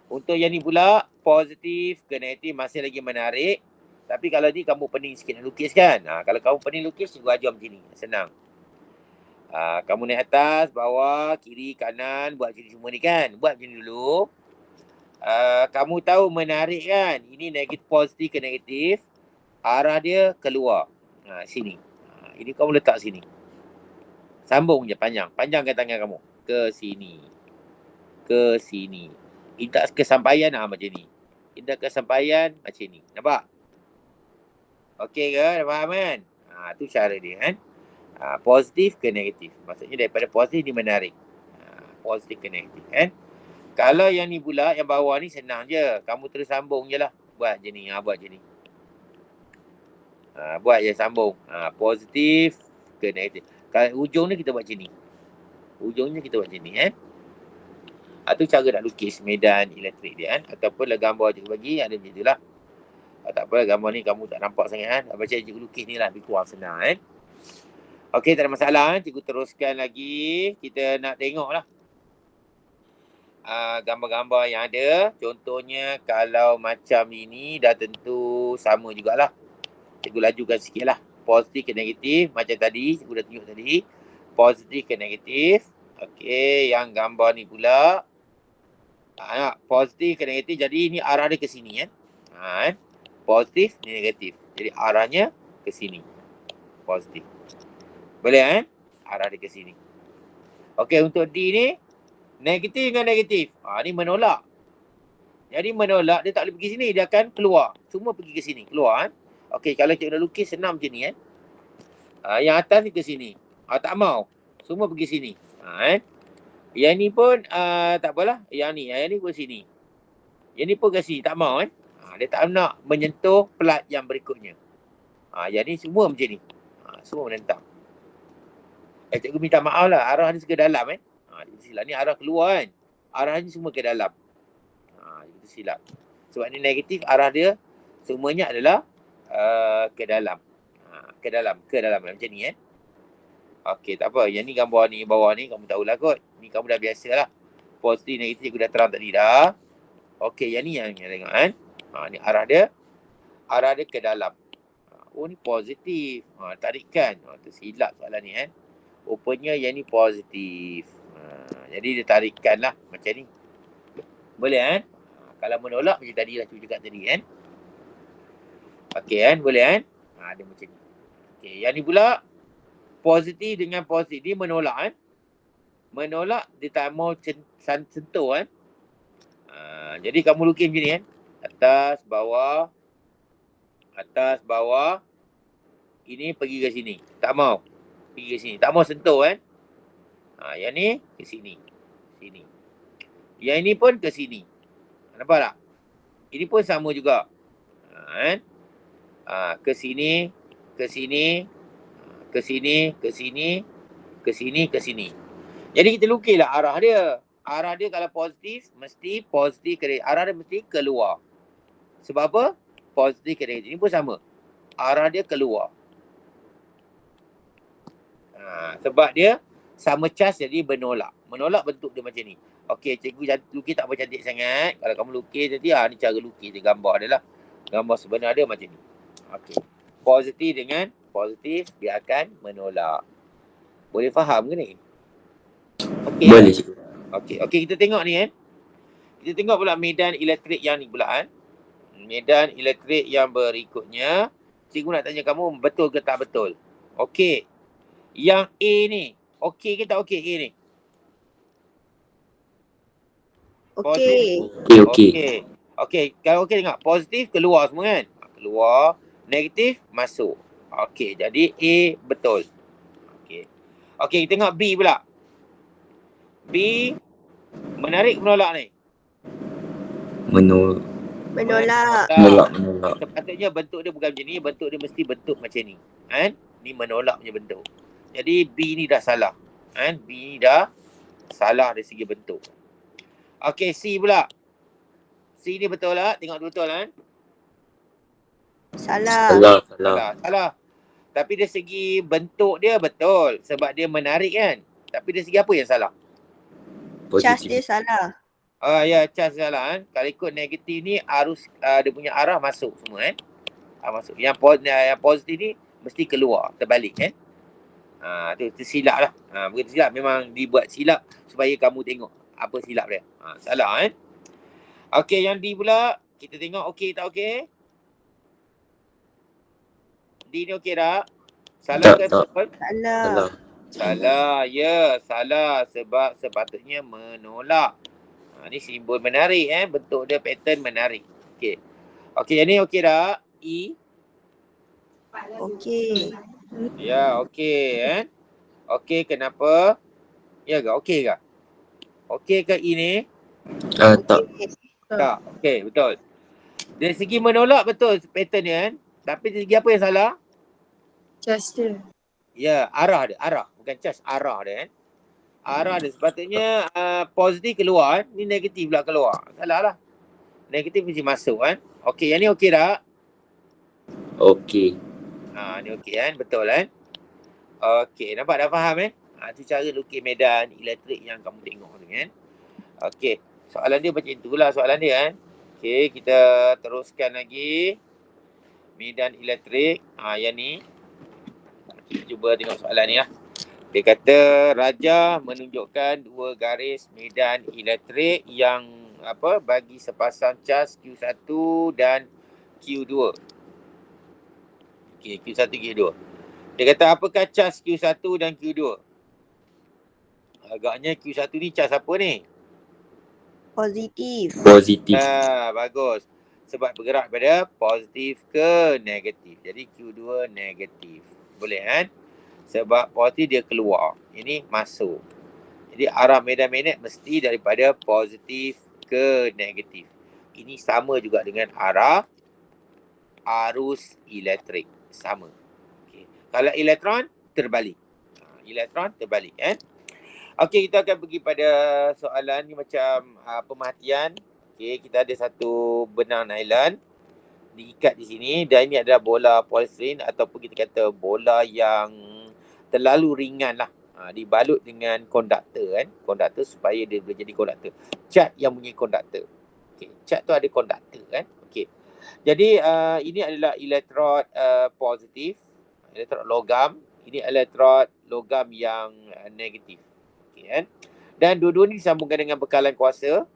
Untuk yang ni pula. Positif ke negatif. Masih lagi menarik. Tapi kalau ni kamu pening sikit nak lukis kan. Kalau kamu pening lukis, cikgu ajar macam ni. Senang. Kamu naik atas, bawah, kiri, kanan. Buat macam ni semua ni kan. Buat macam ni dulu. Kamu tahu menarik kan. Ini negatif, positif ke negatif. Arah dia keluar. Sini. Ini kamu letak sini. Sambung je panjang. Panjangkan tangan kamu. Ke sini. Ke sini. Intak kesampaian macam ni. Intak kesampaian macam ni. Nampak? Okey ke? Dah faham kan? Tu cara dia kan. Positif ke negatif. Maksudnya daripada positif dia menarik. Positif ke negatif kan. Kalau yang ni pula, yang bawah ni senang je. Kamu terus sambung je lah. Buat je ni. Buat je ni. Buat je sambung. Positif ke negatif. Kalau ujung ni kita buat macam ni. Ujungnya kita buat macam ni kan. Tu cara nak lukis medan elektrik dia kan. Ataupun lah gambar cikgu bagi ada macam tu lah. Tak apa, gambar ni kamu tak nampak sangat kan. Macam cikgu lukis ni lah, lebih kurang senang kan. Okey, tak ada masalah kan. Cikgu teruskan lagi. Kita nak tengok lah. Gambar-gambar yang ada. Contohnya kalau macam ini dah tentu sama jugalah. Cikgu lajukan sikit lah. Positif ke negatif. Macam tadi, cikgu dah tunjuk tadi. Positif ke negatif. Okey, yang gambar ni pula. Positif ke negatif. Jadi ni arah dia ke sini kan. Positif, ni negatif. Jadi arahnya ke sini. Positif. Boleh kan? Arah dia ke sini. Okey, untuk D ni. Negatif dengan negatif. Ni menolak. Jadi menolak, dia tak boleh pergi sini. Dia akan keluar. Semua pergi ke sini. Keluar kan? Okey, kalau cikgu nak lukis senang macam ni kan. Yang atas ni ke sini. Tak mau. Semua pergi sini. Kan? Yang ni pun tak apalah. Yang ni pun sini. Yang ni pun ke sini. Tak mau kan? Dia tak nak menyentuh pelat yang berikutnya. Yang ni semua macam ni. Semua menentang. Cikgu minta maaf lah. Arah ni ke dalam kan. Silap. Ni arah keluar kan. Arah ni semua ke dalam. Itu silap. Sebab ni negatif. Arah dia semuanya adalah ke dalam. Ke dalam. Macam ni kan. Okey, tak apa. Yang ni gambar ni bawah ni kamu tahulah kot. Ni kamu dah biasa lah. Positif, negatif cikgu dah terang tadi dah. Okey, yang ni yang tengok kan. Ni arah dia ke dalam. Ni positif. Tarikan. Tersilap soalan ni kan. Rupanya yang ni positif. Jadi dia tarikan lah macam ni. Boleh kan? Kalau menolak macam tadi lah cikgu cakap tadi kan. Okey kan? Boleh kan? Dia macam ni. Okey, yang ni pula positif dengan positif. Dia menolak kan. Menolak dia tak mau sentuh kan. Jadi kamu lukis macam ni kan. Atas, bawah. Atas, bawah. Ini pergi ke sini. Tak mau. Pergi ke sini. Tak mau sentuh kan. Yang ni ke sini. Sini. Yang ini pun ke sini. Nampak tak? Ini pun sama juga. Kan? Ke sini. Ke sini. Ke sini. Ke sini. Ke sini. Ke sini. Jadi kita lukislah arah dia. Arah dia kalau positif, mesti positif ke negatif. Arah dia mesti keluar. Sebab apa? Positif ke negatif. Ini pun sama. Arah dia keluar. Sebab dia sama charge jadi bertolak. Menolak bentuk dia macam ni. Okey, cikgu lukis tak apa cantik sangat. Kalau kamu lukis jadi, ni cara lukis dia, gambar dia lah. Gambar sebenar dia macam ni. Okey. Positif dengan positif, dia akan menolak. Boleh faham ke ni? Okey. Boleh. Okey, kita tengok ni kan. Kita tengok pula medan elektrik yang ni pula kan. Medan elektrik yang berikutnya. Cikgu nak tanya kamu, betul ke tak betul? Okey. Yang A ni, okey ke tak okey A ni? Okey. Okey, kalau okey tengok. Positif keluar semua kan? Keluar. Negatif masuk. Okey, jadi A betul. Okey, kita tengok B pula. B menarik menolak ni. Menolak. Menolak. Sepatutnya bentuk dia bukan macam ni, bentuk dia mesti bentuk macam ni. Kan? Ni menolak punya bentuk. Jadi B ni dah salah. Kan? B ni dah salah dari segi bentuk. Okey, C pula. C ni betul lah. Tengok betul kan? Salah. Salah. Tapi dari segi bentuk dia betul. Sebab dia menarik kan? Tapi dari segi apa yang salah? Cas dia salah. Ya, charge salah kan. Kalau ikut negatif ni arus dia punya arah masuk semua kan. Masuk. Yang positif ni mesti keluar, terbalik kan. Tu silap lah. Bukan silap, memang dibuat silap supaya kamu tengok apa silap dia. Salah kan. Okey, yang D pula kita tengok okey tak okey? D ni okey tak? Salah ke betul? Salah. Ya, salah sebab sepatutnya menolak. Ni simbol menarik bentuk dia pattern menarik. Okey. Okey, yang ni okey tak? E. Okey. Ya, okey Okey, kenapa? Ya ke? Okey ke? Okey ke E ni? Tak. Tak. Okey, betul. Dari segi menolak betul pattern dia kan. Tapi dari segi apa yang salah? Cas dia. Ya, arah dia. Arah. Bukan charge, arah dia kan. Arah dia sepatutnya positif keluar kan. Ni negatif pula keluar. Salah lah. Negatif mesti masuk kan. Okey, yang ni okey tak? Okey. Ni okey kan. Betul kan. Okey, nampak dah faham tu cara lukis medan elektrik yang kamu tengok ni kan. Okey, soalan dia macam itulah soalan dia kan. Okey, kita teruskan lagi. Medan elektrik. Yang ni. Kita cuba tengok soalan ni lah. Dia kata Raja menunjukkan 2 garis medan elektrik yang bagi sepasang cas Q1 dan Q2. Okey, Q1 Q2. Dia kata apakah cas Q1 dan Q2? Agaknya Q1 ni cas apa ni? Positif. Bagus. Sebab bergerak pada positif ke negatif. Jadi Q2 negatif. Boleh kan? Sebab positif dia keluar. Ini masuk. Jadi arah medan magnet mesti daripada positif ke negatif. Ini sama juga dengan arah arus elektrik. Sama. Okay. Kalau elektron, terbalik. Elektron terbalik kan. Okey, kita akan pergi pada soalan ni macam pemerhatian. Okey, kita ada satu benang nylon diikat di sini dan ini adalah bola polistiren ataupun kita kata bola yang terlalu ringan lah. Dibalut dengan konduktor kan. Konduktor supaya dia boleh jadi konduktor. Cat yang punya konduktor. Okey, cat tu ada konduktor kan. Okey. Jadi ini adalah elektrod positif, elektrod logam. Ini elektrod logam yang negatif. Okey kan. Dan dua-dua ni disambungkan dengan bekalan kuasa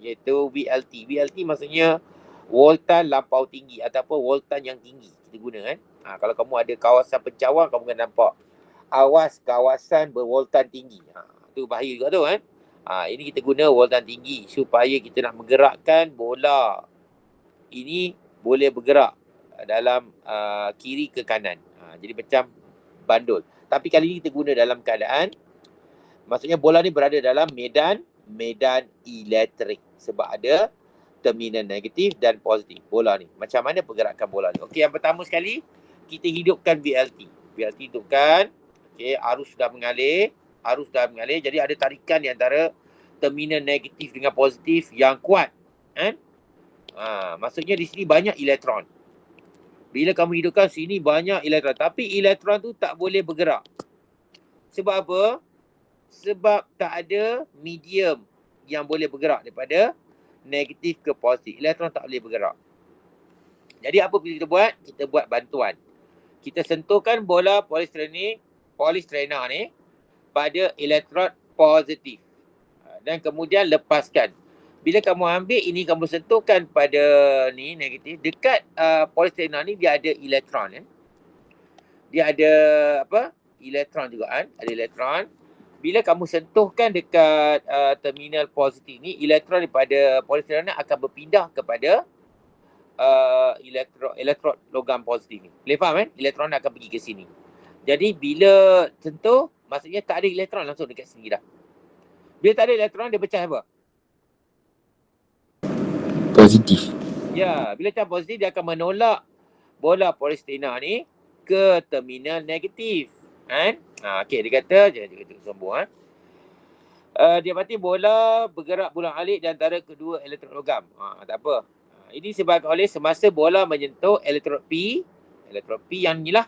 iaitu VLT. VLT maksudnya voltan lampau tinggi ataupun voltan yang tinggi kita guna kan. Kalau kamu ada kawasan pencawang kamu akan nampak awas kawasan bervoltan tinggi. Tu bahaya juga tu kan. Ini kita guna voltan tinggi supaya kita nak menggerakkan bola. Ini boleh bergerak dalam kiri ke kanan. Jadi macam bandul. Tapi kali ini kita guna dalam keadaan, maksudnya bola ni berada dalam medan elektrik. Sebab ada terminal negatif dan positif bola ni. Macam mana pergerakan bola ni? Okey, yang pertama sekali, kita hidupkan VLT. VLT hidupkan. Okey, arus sudah mengalir. Jadi ada tarikan di antara terminal negatif dengan positif yang kuat. Kan? Maksudnya di sini banyak elektron. Bila kamu hidupkan sini banyak elektron. Tapi elektron tu tak boleh bergerak. Sebab apa? Sebab tak ada medium yang boleh bergerak daripada negatif ke positif. Elektron tak boleh bergerak. Jadi apa kita buat? Kita buat bantuan. Kita sentuhkan bola polistrena ni pada elektrod positif. Dan kemudian lepaskan. Bila kamu ambil ini, kamu sentuhkan pada ni negatif, dekat polistrena ni dia ada elektron kan. Dia ada apa? Elektron juga kan. Ada elektron. Bila kamu sentuhkan dekat terminal positif ni, elektron daripada polistrena akan berpindah kepada elektrod logam positif ni. Boleh faham kan? Elektron akan pergi ke sini. Jadi bila sentuh, maksudnya tak ada elektron langsung dekat sini dah. Bila tak ada elektron, dia pecah apa? Positif. Ya, bila pecah positif, dia akan menolak bola polistrena ni ke terminal negatif. Kan? Okey, dia kata, dia sambung dia berarti bola bergerak pulang-alik di antara kedua elektrod logam. Tak apa. Ini disebabkan oleh semasa bola menyentuh elektrod P yang ni lah.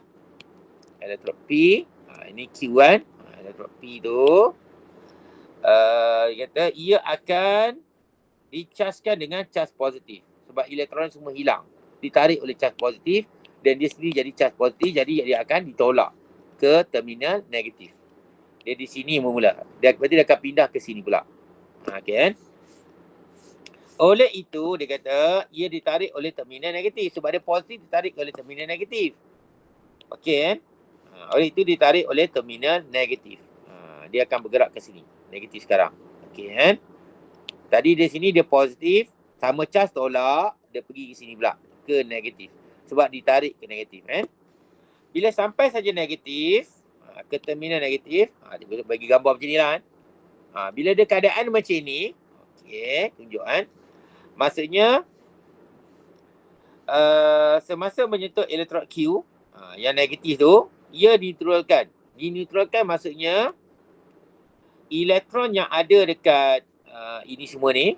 Elektrod P, ini Q1. Elektrod P tu, dia kata ia akan dicaskan dengan cas positif. Sebab elektron semua hilang. Ditarik oleh cas positif dan dia sendiri jadi cas positif, jadi dia akan ditolak ke terminal negatif. Dia di sini bermula. Berarti dia akan pindah ke sini pula. Okey kan? Oleh itu, dia kata, ia ditarik oleh terminal negatif. Sebab dia positif, ditarik oleh terminal negatif. Okey kan? Oleh itu, ditarik oleh terminal negatif. Dia akan bergerak ke sini. Negatif sekarang. Okey kan? Tadi di sini dia positif. Sama cas tolak. Dia pergi ke sini pula. Ke negatif. Sebab ditarik ke negatif kan? Bila sampai saja negatif, ke terminal negatif, dia bagi gambar macam ni lah kan? Bila ada keadaan macam ni, okey, tunjuk kan? Maksudnya, semasa menyentuh elektrod Q, yang negatif tu, ia dineutralkan. Dineutralkan maksudnya, elektron yang ada dekat ini semua ni,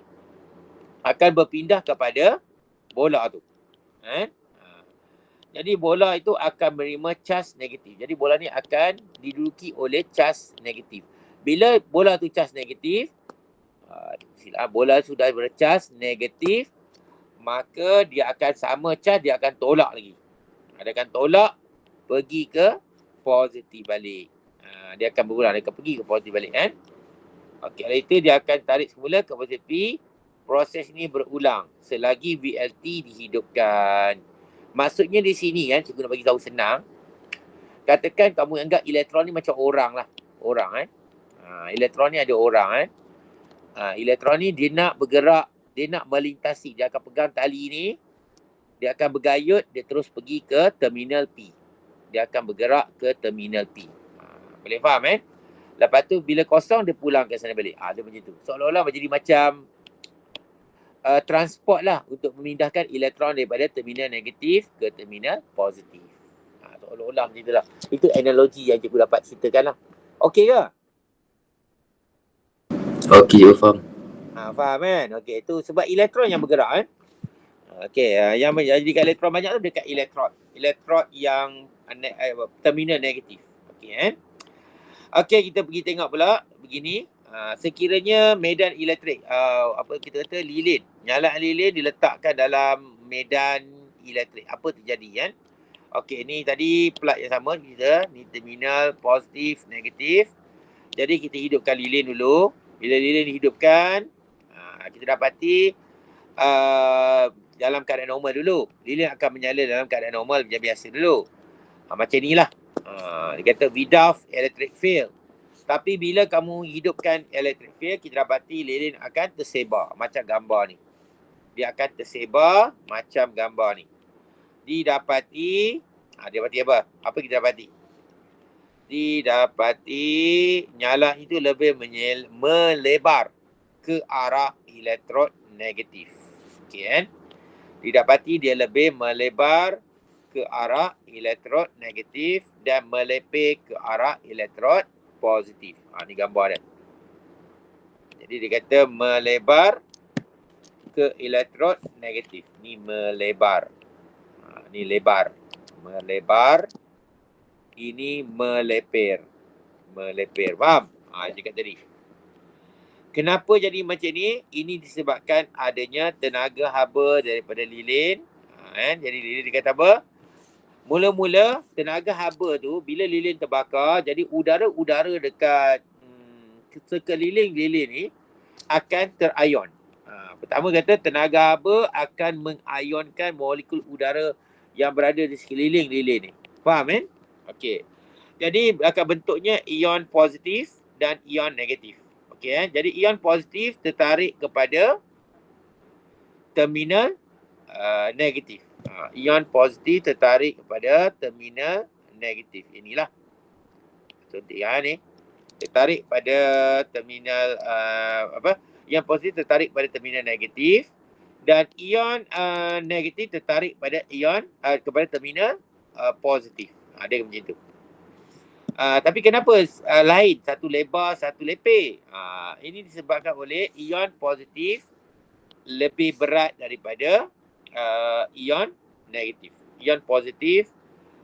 akan berpindah kepada bola tu. Kan? Jadi bola itu akan menerima cas negatif. Jadi bola ni akan diduduki oleh cas negatif. Bila bola tu cas negatif, bola sudah bercas negatif, maka dia akan sama cas, dia akan tolak lagi. Dia akan tolak, pergi ke positif balik. Dia akan berulang, dia akan pergi ke positif balik kan. Okey, oleh itu dia akan tarik semula ke positif P. Proses ni berulang selagi VLT dihidupkan. Maksudnya di sini kan, cikgu nak bagi tahu senang. Katakan kamu anggap elektron ni macam orang lah. Orang kan. Elektron ni ada orang kan. Elektron ni dia nak bergerak, dia nak melintasi. Dia akan pegang tali ni. Dia akan bergayut, dia terus pergi ke terminal P. Dia akan bergerak ke terminal P. Boleh faham kan? Lepas tu bila kosong dia pulang ke sana balik. Dia macam tu. Seolah-olah menjadi macam transport lah untuk memindahkan elektron daripada terminal negatif ke terminal positif. Seolah-olah macam itulah. Itu analogi yang cikgu dapat ceritakan lah. Okey ke? Okey, faham. Faham kan? Okey, itu sebab elektron yang bergerak kan. Okey, yang menjadikan elektron banyak tu dekat elektrod yang terminal negatif. Okey kan? Okey, kita pergi tengok pula begini. Sekiranya medan elektrik, apa kita kata lilin, nyala lilin diletakkan dalam medan elektrik, apa terjadi kan? Okey, ni tadi plat yang sama kita, ni terminal positif, negatif. Jadi kita hidupkan lilin dulu. Bila lilin dihidupkan, kita dapati dalam keadaan normal dulu. Lilin akan menyala dalam keadaan normal macam biasa dulu. Macam ni lah. Dia kata without electric field. Tapi bila kamu hidupkan electric field, kita dapati lilin akan tersebar macam gambar ni. Dia akan tersebar macam gambar ni. Didapati, didapati apa? Apa kita dapati? Didapati nyala itu lebih melebar ke arah elektron negatif. Okey kan? Didapati dia lebih melebar ke arah elektron negatif dan melepeh ke arah elektron positif. Ni gambar dia. Jadi dia kata melebar ke elektron negatif. Ni melebar. Ni lebar. Melebar. Ini melepir. Melepir. Faham? Dia kata tadi. Kenapa jadi macam ni? Ini disebabkan adanya tenaga haba daripada lilin. Jadi lilin dia kata apa? Mula-mula tenaga haba tu bila lilin terbakar, jadi udara-udara dekat sekeliling lilin ni akan terion. Pertama kata tenaga haba akan mengionkan molekul udara yang berada di sekeliling lilin ni. Faham kan? Okey. Jadi akan bentuknya ion positif dan ion negatif. Okey, jadi ion positif tertarik kepada terminal negatif. Ion positif tertarik kepada terminal negatif. Inilah. Contoh ni. Tertarik pada terminal ion positif tertarik pada terminal negatif dan ion negatif tertarik pada ion kepada terminal positif. Dia macam tu. Tapi kenapa lain? Satu lebar, satu lepeh. Ini disebabkan oleh ion positif lebih berat daripada ion negatif. Ion positif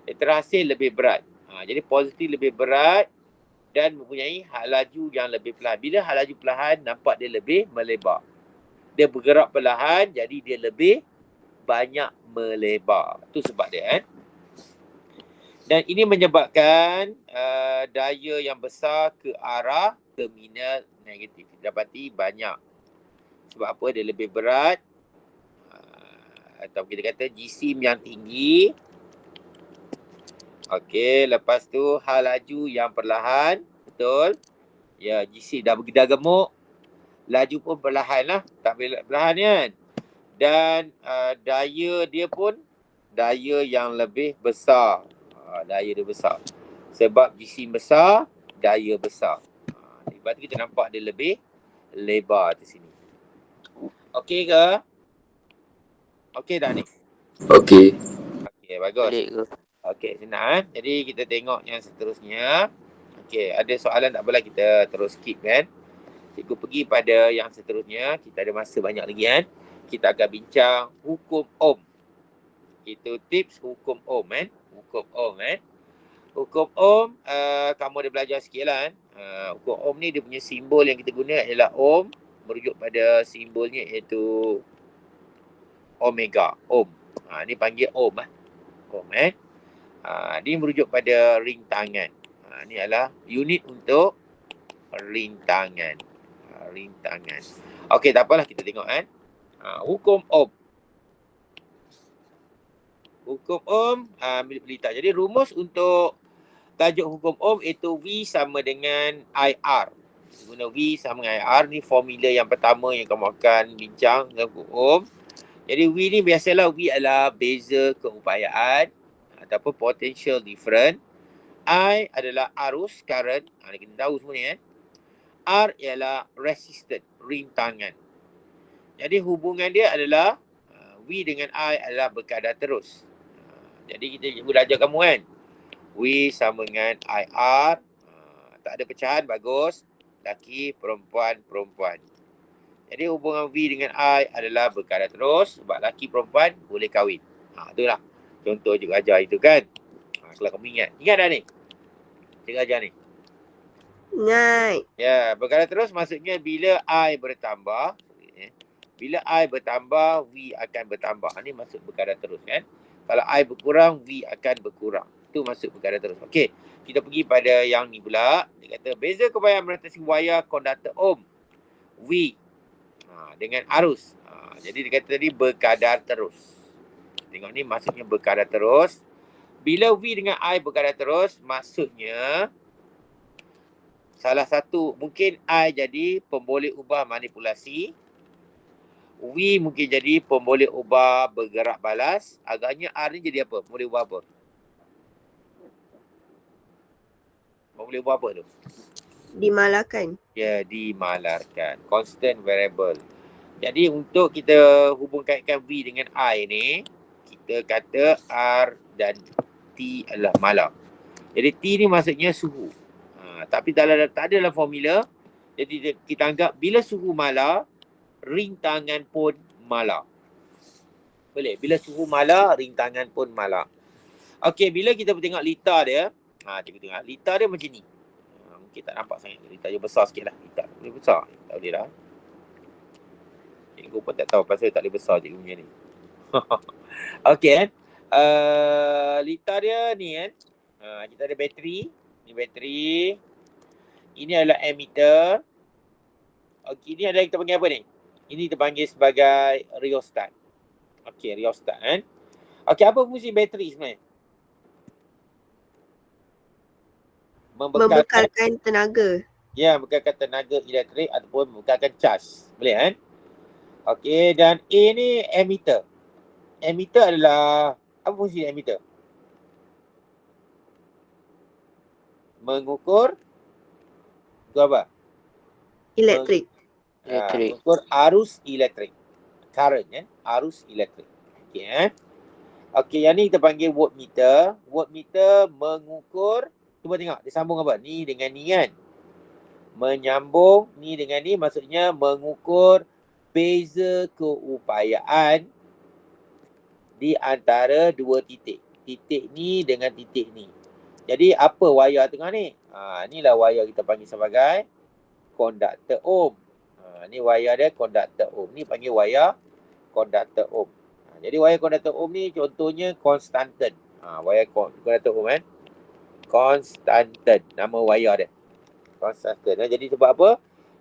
terhasil lebih berat. Jadi positif lebih berat dan mempunyai laju yang lebih perlahan. Bila laju perlahan, nampak dia lebih melebar. Dia bergerak perlahan, jadi dia lebih banyak melebar. Itu sebab dia kan. Dan ini menyebabkan daya yang besar ke arah terminal negatif. Dapati banyak. Sebab apa? Dia lebih berat. Atau kita kata jisim yang tinggi. Okey, lepas tu laju yang perlahan. Betul. Ya, jisim dah gemuk. Laju pun perlahan lah. Tak boleh perlahan kan. Dan daya dia pun daya yang lebih besar. Daya dia besar. Sebab jisim besar, daya besar. Sebab tu kita nampak dia lebih lebar di sini. Okey ke? Okey dah ni? Okey. Okey, bagus. Boleh ke? Okey, senang. Jadi kita tengok yang seterusnya. Okey, ada soalan tak apalah kita terus skip kan. Cikgu pergi pada yang seterusnya. Kita ada masa banyak lagi kan. Kita akan bincang hukum Ohm. Itu tips hukum Ohm kan. Hukum Ohm kan. Hukum Ohm, kamu ada belajar sikit lah kan. Hukum Ohm ni dia punya simbol yang kita guna adalah Ohm. Merujuk pada simbolnya iaitu Omega. Ohm. Ni panggil Ohm lah. Ohm dia merujuk pada rintangan. Ni adalah unit untuk rintangan. Rintangan. Okey, tak apalah kita tengok kan. Hukum Ohm. Hukum Ohm pelita. Jadi rumus untuk tajuk hukum Ohm itu V sama dengan IR. Guna V sama dengan IR ni formula yang pertama yang kamu akan bincang dalam hukum Ohm. Jadi V ni biasalah V adalah beza keupayaan ataupun potential difference. I adalah arus current. Kita tahu semua ni kan. R ialah resistance, rintangan. Jadi hubungan dia adalah V dengan I adalah berkadar terus. Jadi kita dah ajar kamu kan. V sama dengan IR. Tak ada pecahan, bagus. Laki, perempuan, perempuan. Jadi hubungan V dengan I adalah berkadar terus. Sebab laki perempuan boleh kahwin. Itulah. Contoh juga ajar itu kan. Kalau kamu ingat. Ingat dah ni? Cikgu ajar ni. Ingat. Ya, berkadar terus maksudnya bila I bertambah. Bila I bertambah, V akan bertambah. Ini maksud berkadar terus kan. Kalau I berkurang, V akan berkurang. Itu maksud berkadar terus. Okey, kita pergi pada yang ni pula. Dia kata beza keupayaan melintasi wayar konduktor Ohm. V. Dengan arus. Jadi dia kata tadi berkadar terus. Tengok ni maksudnya berkadar terus. Bila V dengan I berkadar terus, maksudnya salah satu, mungkin I jadi pemboleh ubah manipulasi. V mungkin jadi pemboleh ubah bergerak balas. Agaknya R ni jadi apa? Pemboleh ubah apa? Pemboleh ubah apa tu? Dimalarkan. Ya, dimalarkan. Constant variable. Jadi untuk kita hubungkaitkan V dengan I ni, kita kata R dan T adalah malar. Jadi T ni maksudnya suhu. Tapi tak ada dalam formula. Jadi kita anggap bila suhu malar, rintangan pun malar. Boleh? Bila suhu malar, rintangan pun malar. Okey, bila kita tengok litar dia, cikgu tengok. Litar dia macam ni. Mungkin tak nampak sangat. Litar dia besar sikit lah. Litar boleh besar. Tak boleh dah. Cikgu pun tak tahu pasal tak boleh besar cikgu punya ni. Okey kan. Litar dia ni kan. Kita ada bateri. Ni bateri. Ini adalah ammeter. Okey, ini adalah kita panggil apa ni? Ini kita panggil sebagai rheostat. Okey, rheostat kan. Okey, apa fungsi bateri sebenarnya? Membekalkan tenaga. Ya, membekalkan tenaga elektrik ataupun membekalkan charge. Boleh kan? Okey, dan A ni ammeter. Ammeter adalah, apa fungsi ammeter? Mengukur apa? Elektrik. Mengukur arus elektrik. Current kan? Arus elektrik. Okey kan? Okey, yang ni kita panggil voltmeter. Voltmeter mengukur, cuba tengok, dia sambung apa? Ni dengan ni kan? Menyambung ni dengan ni maksudnya mengukur beza keupayaan di antara dua titik. Titik ni dengan titik ni. Jadi apa wayar tengah ni? Inilah wayar kita panggil sebagai konduktor ohm. Ni wayar dia konduktor ohm. Ni panggil wayar konduktor ohm. Jadi wayar konduktor ohm ni contohnya konstanten. Wayar konduktor ohm kan? Konstanten. Nama wayar dia. Konstanten. Jadi sebab apa?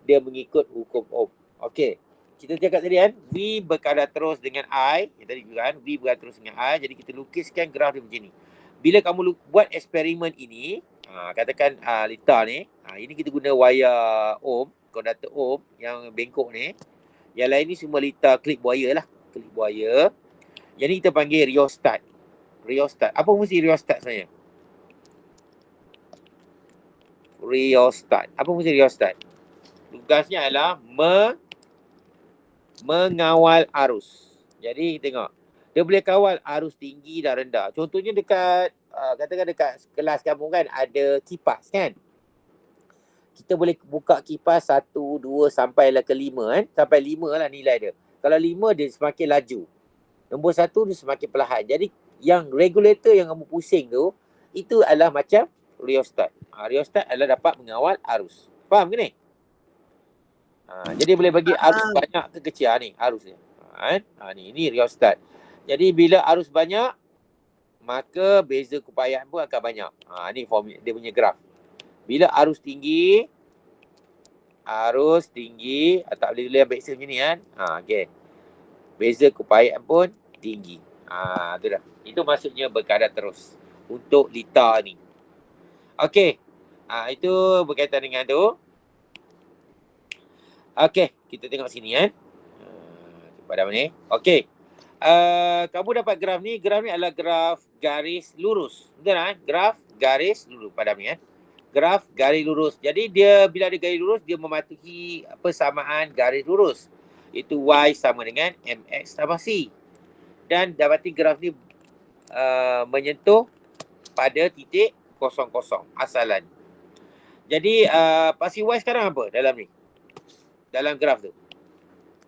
Dia mengikut hukum ohm. Okey. Kita cakap tadi kan, V berkadar terus dengan I. Yang tadi juga kan, V berkadar terus dengan I. Jadi kita lukiskan graf dia macam ni. Bila kamu buat eksperimen ini, katakan litar ni, ini kita guna wayar ohm, konduktor ohm yang bengkok ni. Yang lain ni semua litar klip buaya lah. Klip buaya. Yang ni kita panggil rheostat. Rheostat. Apa fungsi rheostat sebenarnya? Rheostat. Apa fungsi rheostat? Tugasnya adalah mengawal arus. Jadi tengok, dia boleh kawal arus tinggi dan rendah. Contohnya dekat katakan dekat kelas kamu kan ada kipas kan. Kita boleh buka kipas 1, 2 sampailah ke 5 kan. Sampai 5 lah nilai dia. Kalau 5 dia semakin laju. Nombor 1 dia semakin perlahan. Jadi yang regulator yang kamu pusing tu, itu adalah macam rheostat. Rheostat adalah dapat mengawal arus. Faham ke ni? Jadi boleh bagi arus banyak ke kecil ni arus dia. Ni rheostat. Jadi bila arus banyak, maka beza keupayaan pun akan banyak. Ni formula dia punya graf. Bila arus tinggi, tak boleh ambil Excel macam ni kan. Okey. Beza keupayaan pun tinggi. Tu dah. Itu maksudnya berkadar terus untuk litar ni. Okey. Itu berkaitan dengan tu. Okey, kita tengok sini kan. Padam ni. Okey. Kamu dapat graf ni. Graf ni adalah graf garis lurus. Betul kan? Graf garis lurus. Padam ni kan. Graf garis lurus. Jadi dia bila ada garis lurus, dia mematuhi persamaan garis lurus. Itu Y sama dengan MX tambah C. Dan dapati graf ni menyentuh pada titik 00 asalan. Jadi paksi Y sekarang apa dalam ni? Dalam graf tu.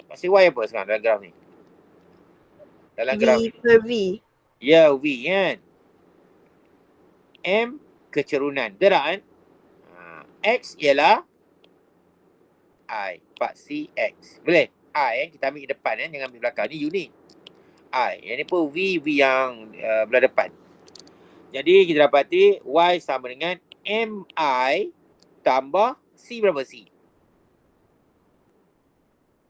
Paksi Y apa sekarang dalam graf ni? Dalam graf ni. V per V. Ya, V kan. M kecerunan. Betul tak kan? X ialah I. Paksi X. Boleh? I kita ambil depan kan. Jangan ambil belakang. Ni unit. I. Yang ni pun V yang belah depan. Jadi kita dapati Y sama dengan MI tambah C berapa C?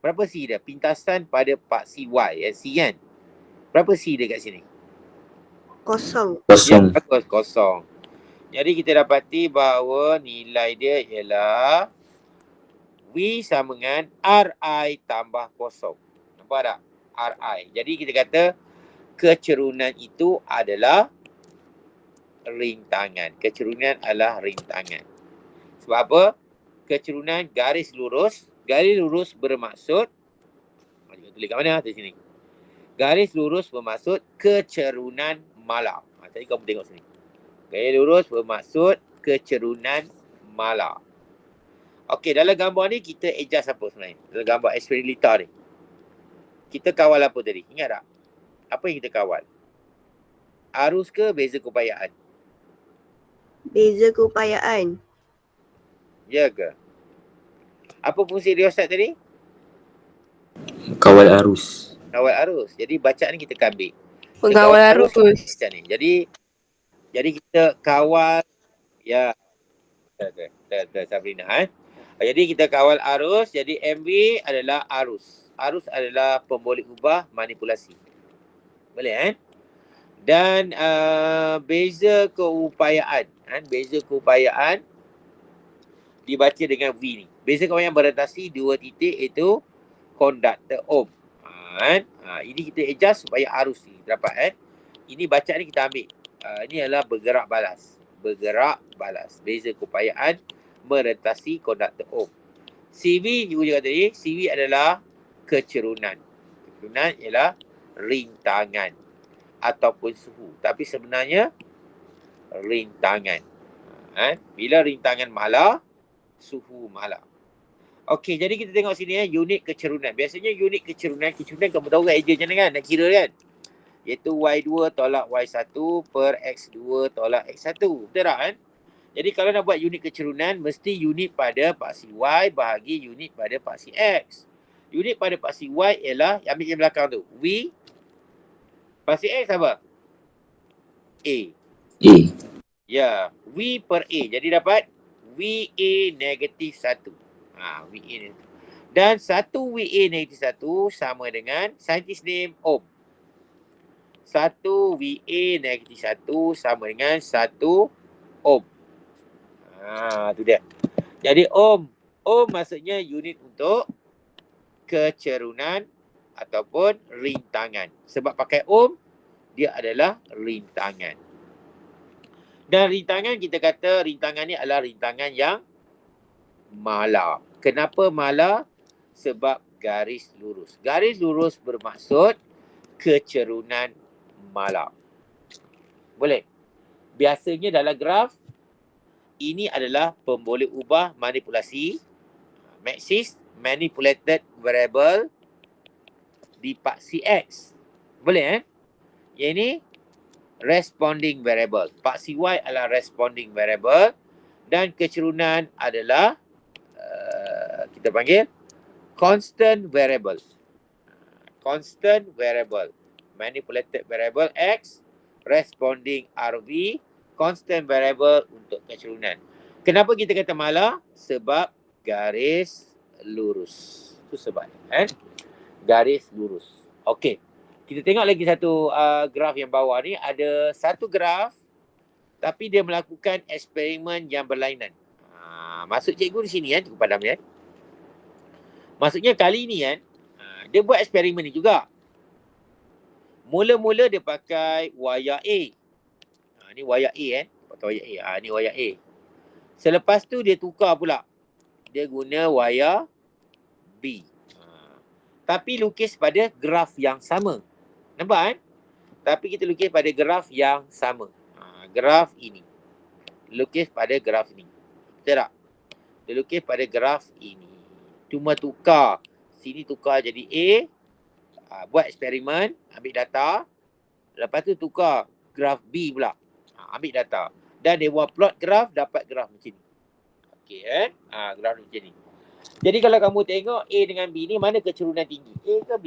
Berapa C dia? Pintasan pada paksi Y. C kan? Berapa C dia kat sini? Kosong. Kosong. Ya, bagus, kosong. Jadi kita dapati bahawa nilai dia ialah V sama dengan RI tambah kosong. nampak tak? RI. Jadi kita kata kecerunan itu adalah rintangan. Kecerunan adalah rintangan. Sebab apa? Kecerunan garis lurus. Garis lurus bermaksud, tulis kat mana? Di sini. Garis lurus bermaksud kecerunan mala. Tadi kamu tengok sini. Garis lurus bermaksud kecerunan mala. Okey, dalam gambar ni kita adjust apa sebenarnya? Dalam gambar Espirillita ni. Kita kawal apa tadi? Ingat tak? Apa yang kita kawal? Arus ke beza keupayaan? Beza keupayaan. Ya ke? Apa fungsi rheostat tadi? Kawal arus. Kawal arus. Jadi bacaan ni kita akan ambil. Pengawal arus. Macam ni. Jadi kita kawal, ya. Betul, Sabrina. Jadi kita kawal arus. Jadi MV adalah arus. Arus adalah pemboleh ubah manipulasi. Boleh Dan beza keupayaan. Beza keupayaan dibaca dengan V ni. Beza keupayaan berorientasi 2 titik itu konduktor ohm. Ini kita adjust supaya arus ni dapat. Ini bacaan ni kita ambil. Ini adalah bergerak balas. Bergerak balas. Beza keupayaan merentasi konduktor ohm. CV juga tadi, CV adalah kecerunan. Kecerunan ialah rintangan ataupun suhu. Tapi sebenarnya rintangan. Bila rintangan mala, suhu mala. Okey, jadi kita tengok sini unit kecerunan. Biasanya unit kecerunan kamu tahu kan eja macam mana kan? Nak kira kan? Iaitu Y2 tolak Y1 per X2 tolak X1. Betul tak kan? Jadi kalau nak buat unit kecerunan, mesti unit pada paksi Y bahagi unit pada paksi X. Unit pada paksi Y ialah, ambil yang belakang tu. V. Paksi X apa? A. A. Ya, V per A. Jadi dapat VA negatif 1. VA ni. Dan 1 VA negatif 1 sama dengan scientist name ohm. 1 VA negatif 1 sama dengan 1 ohm. Tu dia. Jadi ohm. Ohm maksudnya unit untuk kecerunan ataupun rintangan. Sebab pakai ohm, dia adalah rintangan. Dan rintangan, kita kata rintangan ni adalah rintangan yang mala. Kenapa mala? Sebab garis lurus. Garis lurus bermaksud kecerunan mala. Boleh? Biasanya dalam graf, ini adalah pemboleh ubah manipulasi. Maxis manipulated variable di paksi X. Boleh Yang ini responding variable. Paksi Y adalah responding variable. Dan kecerunan adalah kita panggil constant variable. Constant variable. Manipulated variable X, responding RV, constant variable untuk kecerunan. Kenapa kita kata mala? Sebab garis lurus. Itu sebabnya. Garis lurus. Okey. Kita tengok lagi satu graf yang bawah ni. Ada satu graf tapi dia melakukan eksperimen yang berlainan. Maksud cikgu di sini cikgu padam ni maksudnya kali ni dia buat eksperimen ni juga. Mula-mula dia pakai wayar A. Ni wayar A pakai wayar A. Ni wayar A. Selepas tu dia tukar pula. Dia guna wayar B. Tapi lukis pada graf yang sama. Nampak Tapi kita lukis pada graf yang sama. Graf ini. Lukis pada graf ini. Betul tak? Dia lukis pada graf ini. Cuma tukar. Sini tukar jadi A. Buat eksperimen. Ambil data. Lepas tu tukar graf B pula. Ambil data. Dan dia buat plot graf. Dapat graf macam ni. Okey graf macam ni. Jadi kalau kamu tengok A dengan B ni, mana kecerunan tinggi? A ke B?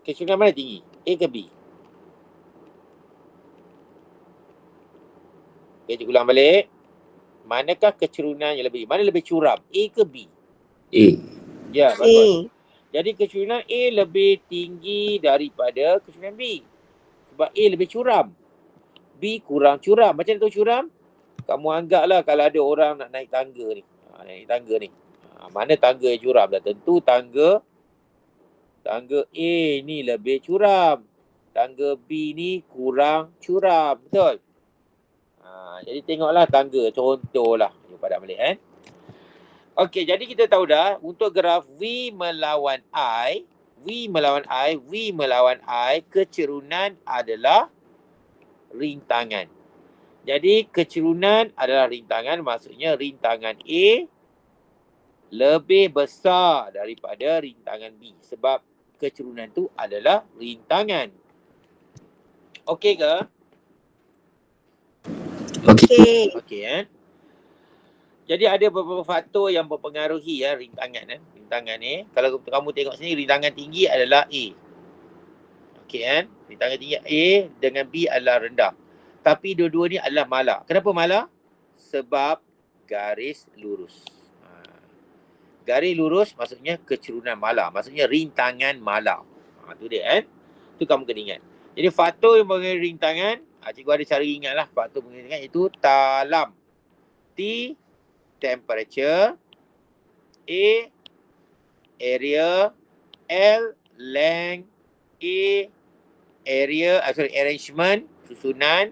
Kecerunan mana tinggi? A ke B? Okay, cikgu ulang balik. Manakah kecerunan yang lebih? Mana lebih curam? A ke B? A. Ya, bagus. Jadi kecerunan A lebih tinggi daripada kecerunan B. Sebab A lebih curam. B kurang curam. Macam mana tahu curam? Kamu anggaplah kalau ada orang nak naik tangga ni. Naik tangga ni. Mana tangga yang curam? Dah tentu tangga A ni lebih curam. Tangga B ni kurang curam. Betul? Jadi tengoklah tangga. Contohlah. Jumpa dah balik Okey, jadi kita tahu dah untuk graf V melawan I, kecerunan adalah rintangan. Jadi kecerunan adalah rintangan, maksudnya rintangan A lebih besar daripada rintangan B sebab kecerunan tu adalah rintangan. Okey ke? Okey. Okey. Jadi ada beberapa faktor yang mempengaruhi rintangan rintangan ni. Kalau kamu tengok sini, rintangan tinggi adalah A. Okey rintangan tinggi A dengan B adalah rendah. Tapi dua-dua ni adalah malar. Kenapa malar? Sebab garis lurus. Garis lurus maksudnya kecerunan malar. Maksudnya rintangan malar. Tu dia Tu kamu kena ingat. Jadi faktor yang mengenai rintangan, cikgu ada cara ingatlah faktor mengenai rintangan, itu talam. T, temperature. A, area. L, length. A, arrangement, susunan.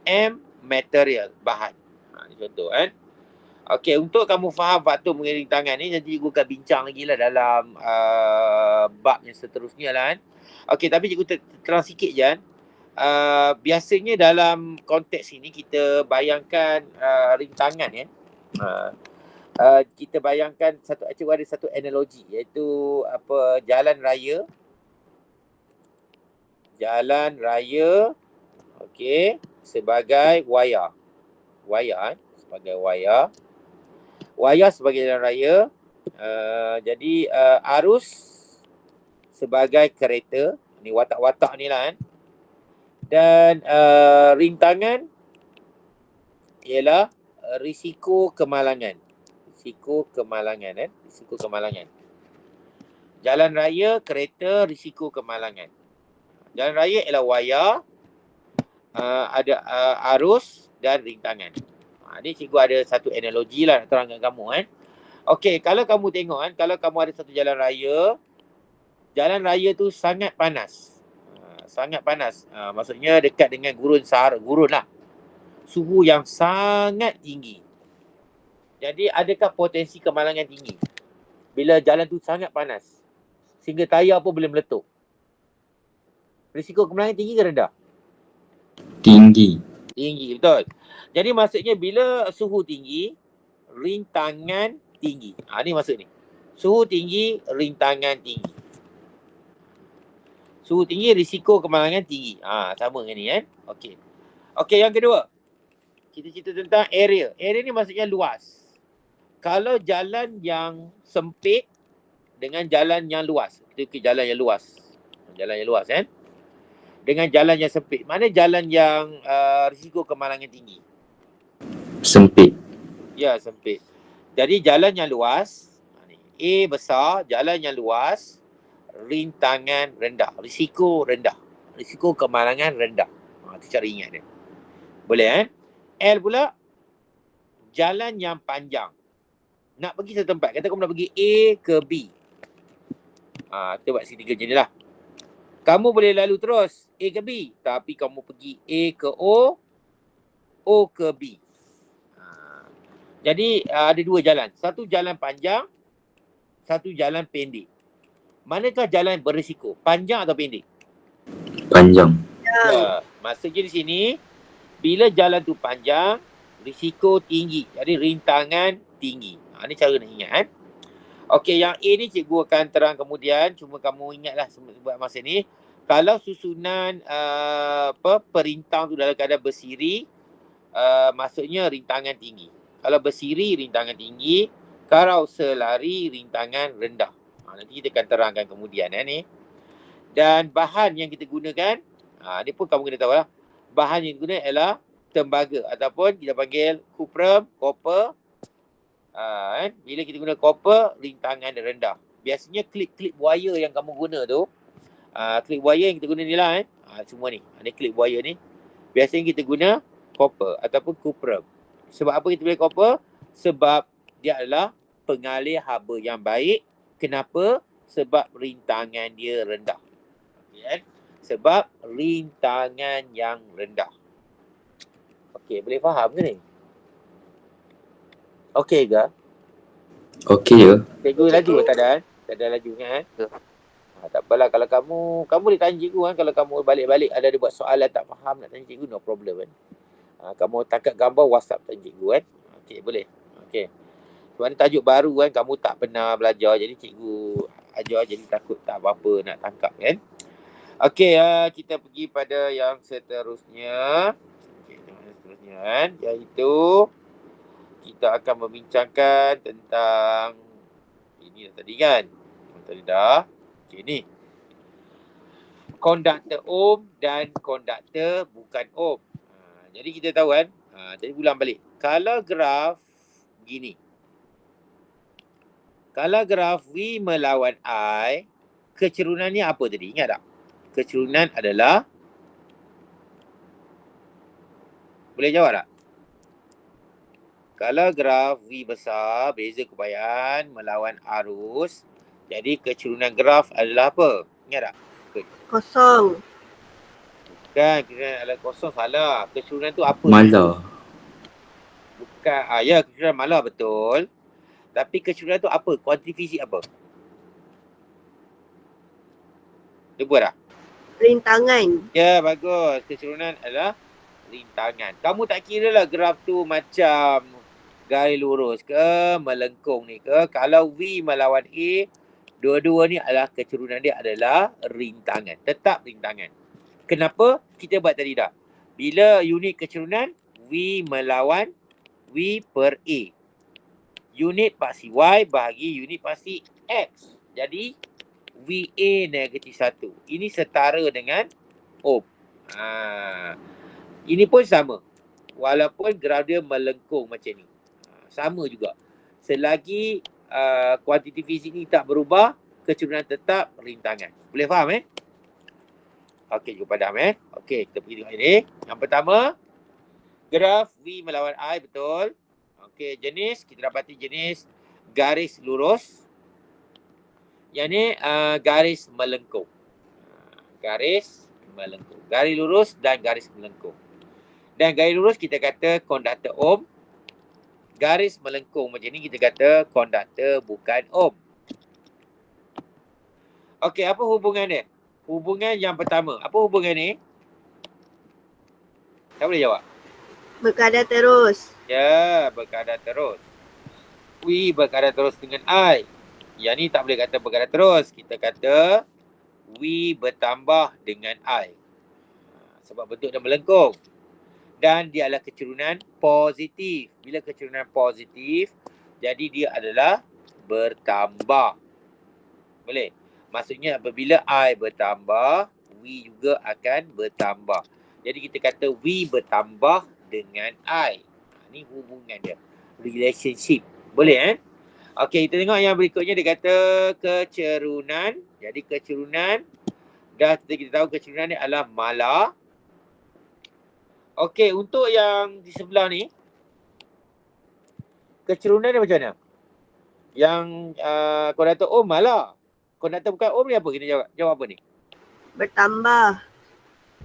M, material, bahan. Ini contoh Okey, untuk kamu faham faktor mengenai rintangan ni, nanti cikgu akan bincang lagi lah dalam bab yang seterusnya lah Okey, tapi cikgu terang sikit je biasanya dalam konteks ini kita bayangkan rintangan kita bayangkan cikgu ada satu analogi, iaitu jalan raya okey, sebagai wayar sebagai wayar sebagai jalan raya. Jadi arus sebagai kereta, ni watak-watak ni lah dan rintangan ialah risiko kemalangan. Risiko kemalangan. Jalan raya, kereta, risiko kemalangan. Jalan raya ialah wayar, ada arus dan rintangan. Ni cikgu ada satu analogi lah nak terangkan kamu Okey, kalau kamu tengok kalau kamu ada satu jalan raya tu sangat panas. Maksudnya dekat dengan gurun lah. Suhu yang sangat tinggi. Jadi adakah potensi kemalangan tinggi bila jalan tu sangat panas sehingga tayar pun boleh meletup? Risiko kemalangan tinggi ke rendah? Tinggi, betul. Jadi maksudnya bila suhu tinggi, rintangan tinggi. Ni maksud ni. Suhu tinggi, rintangan tinggi. Suhu tinggi, risiko kemalangan tinggi. Sama dengan ni Okey. Okey, yang kedua. Kita cerita tentang area. Area ni maksudnya luas. Kalau jalan yang sempit dengan jalan yang luas. Kita ke jalan yang luas. Dengan jalan yang sempit. Mana jalan yang risiko kemalangan tinggi? sempit. Ya, sempit. Jadi jalan yang luas, A besar, jalan yang luas, rintangan rendah, risiko rendah. Risiko kemalangan rendah. Itu cara ingat dia. Boleh L pula, jalan yang panjang. Nak pergi satu tempat. Kata kamu nak pergi A ke B. Kita buat segitiga macam ni lah. Kamu boleh lalu terus A ke B. Tapi kamu pergi A ke O, O ke B. Jadi ada dua jalan. Satu jalan panjang, satu jalan pendek. Manakah jalan berisiko? Panjang atau pendek? Panjang. Ya. Maksudnya di sini, bila jalan tu panjang, risiko tinggi. Jadi rintangan tinggi. Ini cara nak ingat Okey, yang A ni cikgu akan terang kemudian. Cuma kamu ingatlah buat masa ni. Kalau susunan perintang tu dalam keadaan bersiri, maksudnya rintangan tinggi. Kalau bersiri, rintangan tinggi. Kalau selari, rintangan rendah. Nanti kita akan terangkan kemudian ni. Dan bahan yang kita gunakan, ni pun kamu kena tahu lah. Bahan yang digunakan ialah tembaga ataupun kita panggil cuprum, copper. Bila kita guna copper, rintangan dia rendah. Biasanya klip-klip wire yang kamu guna tu, klip wire yang kita guna ni lah semua ni. Ni klip wire ni. Biasanya kita guna copper ataupun cuprum. Sebab apa kita pilih copper? Sebab dia adalah pengalih haba yang baik. Kenapa? Sebab rintangan dia rendah. Okay, kan? Sebab rintangan yang rendah. Okey, boleh faham ke ni? Okey ke? Okey je. Cikgu laju ke tak ada? Tak ada laju kan? Tak apalah kalau kamu boleh tanya cikgu kan. Kalau kamu balik-balik ada buat soalan tak faham nak tanya cikgu, no problem kan. Kamu tangkap gambar WhatsApp tanya cikgu kan. Okey, boleh. Okey. Sebab ni tajuk baru kan, kamu tak pernah belajar jadi cikgu ajar jadi takut tak apa-apa nak tangkap kan. Okey, kita pergi pada yang seterusnya. Okey, yang seterusnya kan, iaitu kita akan membincangkan tentang ini tadi kan. Tadi dah. Okey ni. Konduktor ohm dan konduktor bukan ohm. Jadi kita tahu kan. Jadi ulang balik. Kalau graf gini. Kalau graf V melawan I, kecerunannya apa tadi? Ingat tak? Kecerunan adalah, boleh jawab tak? Kalau graf V besar, beza kebayaan melawan arus, jadi kecerunan graf adalah apa? Ingat tak? Kosong. Bukan, kecerunan adalah kosong, salah. Kecerunan tu apa? Malah. Bukan, ya kecerunan malah betul. Tapi kecerunan tu apa? Kuantifisik apa? Dia buat tak? Rintangan. Ya, bagus. Kecerunan adalah rintangan. Kamu tak kira lah graf tu macam garis lurus ke, melengkung ni ke. Kalau V melawan A, dua-dua ni adalah kecerunan dia adalah rintangan. Tetap rintangan. Kenapa? Kita buat tadi dah. Bila unit kecerunan, V melawan V per A. Unit paksi Y bahagi unit paksi X. Jadi, VA negatif 1. Ini setara dengan ohm. Ini pun sama. Walaupun graf dia melengkung macam ni. Sama juga. Selagi kuantiti fizik ni tak berubah, kecerunan tetap rintangan. Boleh faham Okey, juga padam Okey, kita pergi tengok ini. Yang pertama, graf V melawan I, betul. Okey, jenis, kita dapati jenis garis lurus. Yang ni garis melengkung. Garis melengkung. Garis lurus dan garis melengkung. Dan garis lurus kita kata konduktor ohm. Garis melengkung macam ni kita kata konduktor bukan ohm. Okey, apa hubungan dia? Hubungan yang pertama. Apa hubungan ni? Tak boleh jawab? Berkadar terus. Ya, berkadar terus. V berkadar terus dengan I. Yang ni tak boleh kata berkadar terus. Kita kata V bertambah dengan I. Sebab bentuk dia melengkung. Dan dia adalah kecerunan positif. Bila kecerunan positif, jadi dia adalah bertambah. Boleh? Maksudnya apabila I bertambah, V juga akan bertambah. Jadi kita kata V bertambah dengan I. Ini hubungan dia. Relationship. Boleh Okey, kita tengok yang berikutnya. Dia kata kecerunan. Jadi kecerunan. Dah kita tahu kecerunan ni adalah malar. Okey, untuk yang di sebelah ni. Kecerunan dia macam mana? Yang konduktor ohm malar. Konduktor bukan ohm ni apa? Kita jawab apa ni? Bertambah.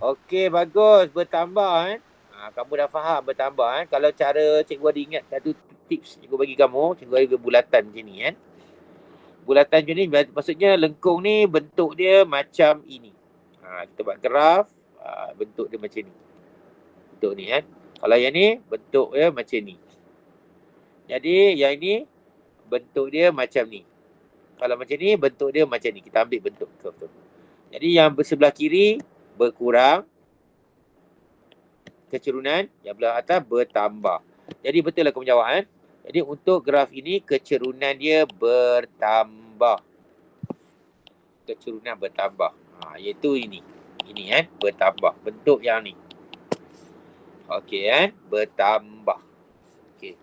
Okey, bagus. Bertambah kamu dah faham bertambah Kalau cara cikgu ada ingat satu tips cikgu bagi kamu, cikgu bagi bulatan macam ni Bulatan macam ni maksudnya lengkung ni bentuk dia macam ini. Kita buat graf, bentuk dia macam ni. Bentuk ni Kalau yang ni bentuk dia macam ni. Jadi yang ini bentuk dia macam ni. Kalau macam ni bentuk dia macam ni. Kita ambil bentuk curve tu. Jadi yang sebelah kiri berkurang kecerunan, yang belah atas bertambah. Jadi betul lah kamu jawab Jadi untuk graf ini kecerunan dia bertambah. Kecerunan bertambah. Iaitu ini. Ini bertambah. Bentuk yang ni. Okey bertambah. Okey.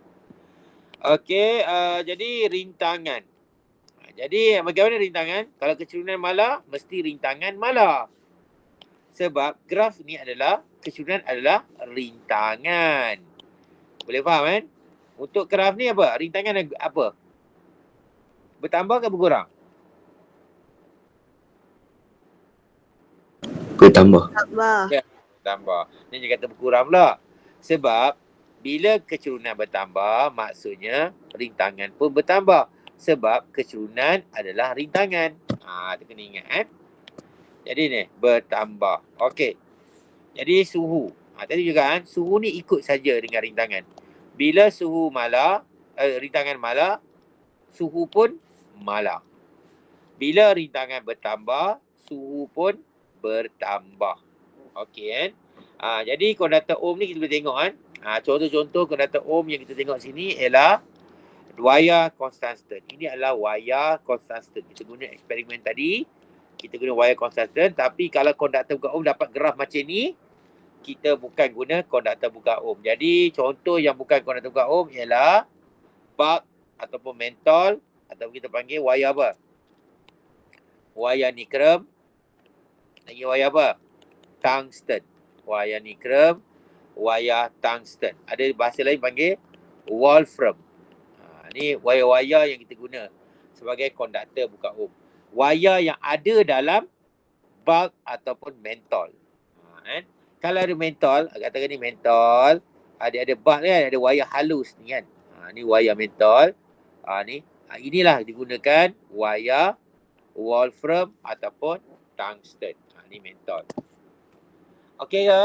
Okey, jadi rintangan. Jadi bagaimana rintangan? Kalau kecerunan malar, mesti rintangan malar. Sebab graf ni adalah, kecerunan adalah rintangan. Boleh faham Untuk graf ni apa? Rintangan apa? Bertambah ke berkurang? Bertambah. Tambah. Ya, bertambah. Ni dia kata berkurang pula. Sebab bila kecerunan bertambah, maksudnya rintangan pun bertambah. Sebab kecerunan adalah rintangan. Tu kena ingat. Jadi ni, bertambah. Okey. Jadi suhu. Tadi juga suhu ni ikut saja dengan rintangan. Bila suhu mala, rintangan mala, suhu pun mala. Bila rintangan bertambah, suhu pun bertambah. Okey kan? Jadi konduktor ohm ni kita boleh tengok kan. Contoh-contoh konduktor ohm yang kita tengok sini ialah wayar konstan. Ini adalah wayar konstan. Kita guna eksperimen tadi. Kita guna wayar konstan. Tapi kalau konduktor buka ohm dapat graf macam ni, kita bukan guna konduktor buka ohm. Jadi contoh yang bukan konduktor buka ohm ialah bulb ataupun mentol atau kita panggil wayar apa? Wayar nikrom. Lagi wayar apa? Tungsten. Wayar nikrom, wayar tungsten. Ada bahasa lain panggil wolfram. Ni wayar-wayar yang kita guna sebagai konduktor buka ohm. Wayar yang ada dalam bulb ataupun mentol. Kalau ada mentol, katakan ni mentol, ada bulb kan, ada wayar halus ni kan. Ni wayar mentol. Inilah digunakan wayar wolfram ataupun tungsten. Ni mentol. Okey ke?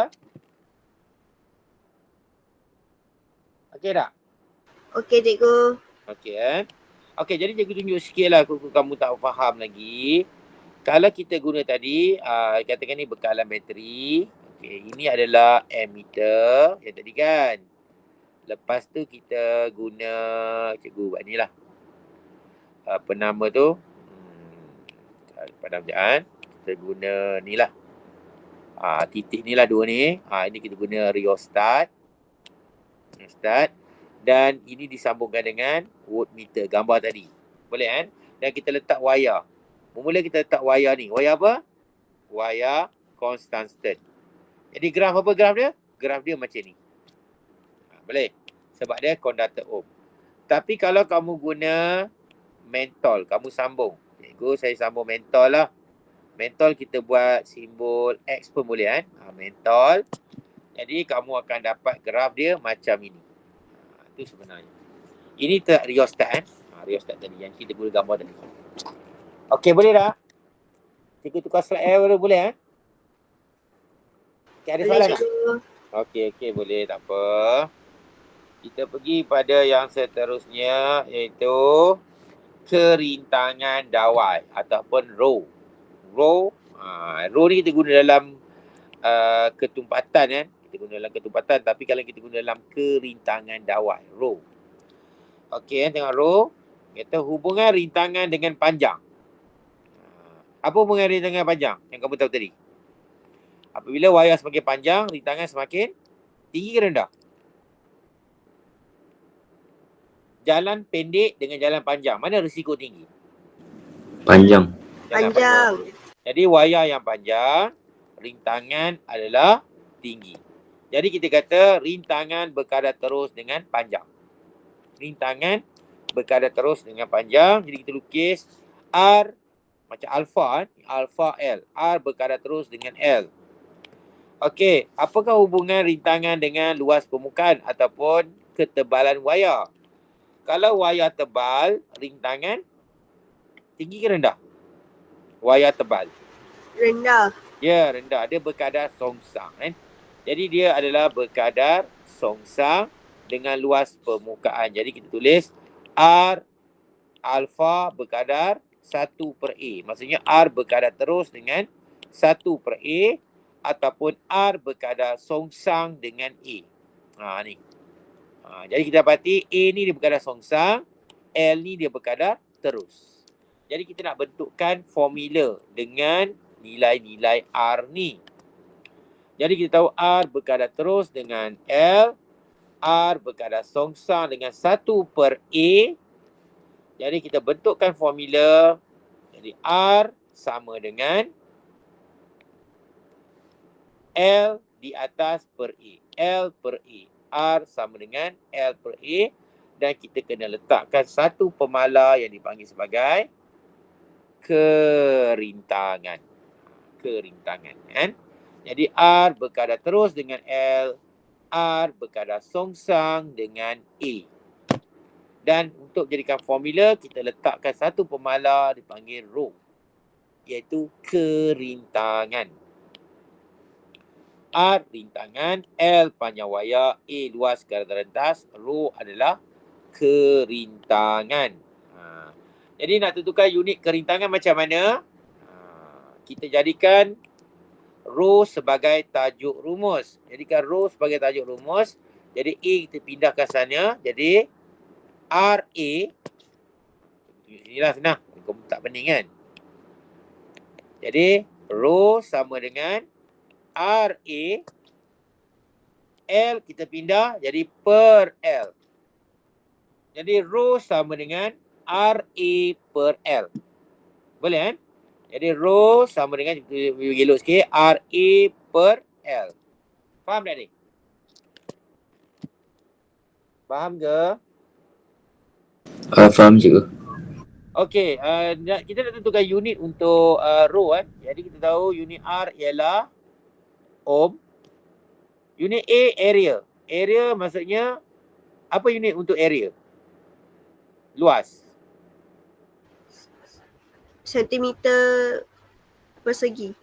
Okey tak? Okey, cikgu. Okey kan? Okey, jadi cikgu tunjuk sikit lah kalau kamu tak faham lagi. Kalau kita guna tadi, katakan ni bekalan bateri. Okey, ini adalah ammeter yang tadi kan. Lepas tu kita guna, cikgu buat ni lah. Apa nama tu? Padam sekejap. Kita guna ni lah. Titik ni lah dua ni. Ini kita guna rheostat. Dan ini disambungkan dengan voltmeter gambar tadi. Boleh kan? Dan kita letak wayar. Mula kita letak wayar ni. Wayar apa? Wayar konstan. Jadi graf apa graf dia? Graf dia macam ni. Boleh? Sebab dia konduktor ohm. Tapi kalau kamu guna mentol, kamu sambung. Cikgu saya sambung mentol lah. Mentol kita buat simbol X pun boleh kan? Mentol. Jadi kamu akan dapat graf dia macam ini. Itu sebenarnya. Ini rheostat kan? Rheostat tadi yang kita guna gambar tadi. Okey, boleh tak? Cikgu tukar slide boleh kan? Okay, ada Boleh, soalan tak? cikgu. Okey, boleh, tak apa. Kita pergi pada yang seterusnya iaitu kerintangan dawai ataupun rho. Rho ni kita guna dalam ketumpatan kan. Kita guna dalam ketumpatan, tapi kalau kita guna dalam kerintangan dawai, rho. Okey, tengok rho. Kata hubungan rintangan dengan panjang. Apa hubungan rintangan panjang yang kamu tahu tadi? Apabila wayar semakin panjang, rintangan semakin tinggi ke rendah? Jalan pendek dengan jalan panjang, mana risiko tinggi? Panjang. Jalan Panjang. Jadi wayar yang panjang, rintangan adalah tinggi. Jadi kita kata rintangan berkadar terus dengan panjang. Rintangan berkadar terus dengan panjang. Jadi kita lukis R macam alpha, alpha L. R berkadar terus dengan L. Okey, apakah hubungan rintangan dengan luas permukaan ataupun ketebalan wayar? Kalau wayar tebal, rintangan tinggi ke rendah? Wayar tebal. Rendah. Ya, rendah. Dia berkadar songsang kan. Jadi dia adalah berkadar songsang dengan luas permukaan. Jadi kita tulis R alpha berkadar 1/A. Maksudnya R berkadar terus dengan 1/A ataupun R berkadar songsang dengan A. Ni. Jadi kita dapati A ni dia berkadar songsang, L ni dia berkadar terus. Jadi kita nak bentukkan formula dengan nilai-nilai R ni. Jadi kita tahu R berkadar terus dengan L, R berkadar songsang dengan 1/A. Jadi kita bentukkan formula. Jadi R sama dengan L di atas per A. L per A. R sama dengan L per A. dan kita kena letakkan satu pemala yang dipanggil sebagai kerintangan. Kerintangan, kan? Jadi R berkadar terus dengan L, R berkadar songsang dengan A. Dan untuk jadikan formula, kita letakkan satu pemala dipanggil rho, iaitu kerintangan. R rintangan, L panjang wayar, A luas kadar rentas, rho adalah kerintangan. Jadi nak tentukan unit kerintangan macam mana? Kita jadikan rho sebagai tajuk rumus. Jadikan rho sebagai tajuk rumus. Jadi A kita pindahkan sana. Jadi RA, inilah senang. Kau tak pening kan? Jadi rho sama dengan RA, L kita pindah jadi per L. Jadi rho sama dengan RA per L. Boleh kan? Jadi rho sama dengan, elok sikit, RA per L. Faham tak ni? Faham ke? Faham cikgu. Okey, kita nak tentukan unit untuk rho kan. Jadi kita tahu unit R ialah ohm. Unit A area. Area maksudnya apa unit untuk area? Luas. Sentimeter persegi.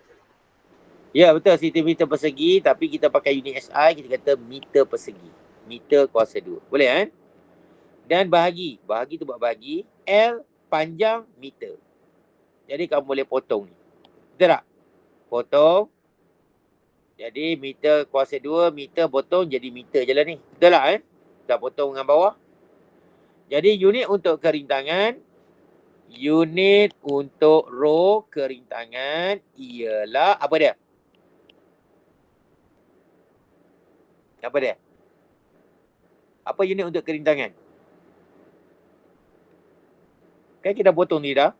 Ya betul, sentimeter persegi, tapi kita pakai unit SI, kita kata meter persegi. Meter kuasa 2. Boleh kan? Dan bahagi. Bahagi tu buat bahagi. L panjang meter. Jadi kamu boleh potong ni. Betul tak? Potong. Jadi meter kuasa 2, meter potong jadi meter je lah ni. Betul tak kan? Kita potong dengan bawah. Jadi unit untuk kerintangan, unit untuk rho kerintangan ialah apa dia? Apa dia? Apa unit untuk kerintangan? Kan kita potong ni dah.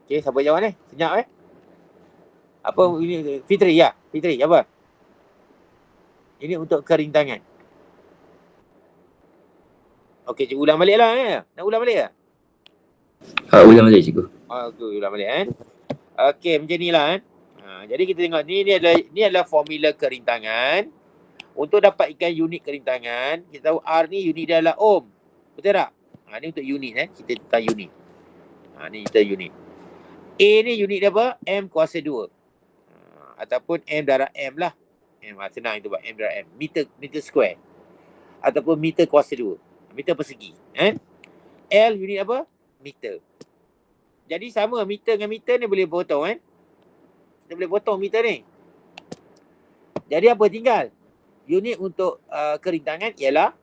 Okey, siapa jawab ni? Senyap Apa unit? Fitri ya? Fitri apa? Ini untuk kerintangan. Okey, cikgu ulang balik lah Nak ulang balik tak? Ulang balik cikgu. Okey, ulang balik Okey, macam ni lah jadi kita tengok ni adalah formula kerintangan. Untuk dapatkan unit kerintangan, kita tahu R ni unit dia adalah ohm. Betul tak? Ni untuk unit kita tentang unit. Ni kita unit. A ni unit dia apa? M kuasa 2. Ataupun M darab M lah. Senang itu buat M darab M. Meter square. Ataupun meter kuasa 2. Meter persegi. L unit apa? Meter. Jadi sama meter dengan meter ni boleh potong Kita boleh potong meter ni. Jadi apa tinggal? Unit untuk kerintangan ialah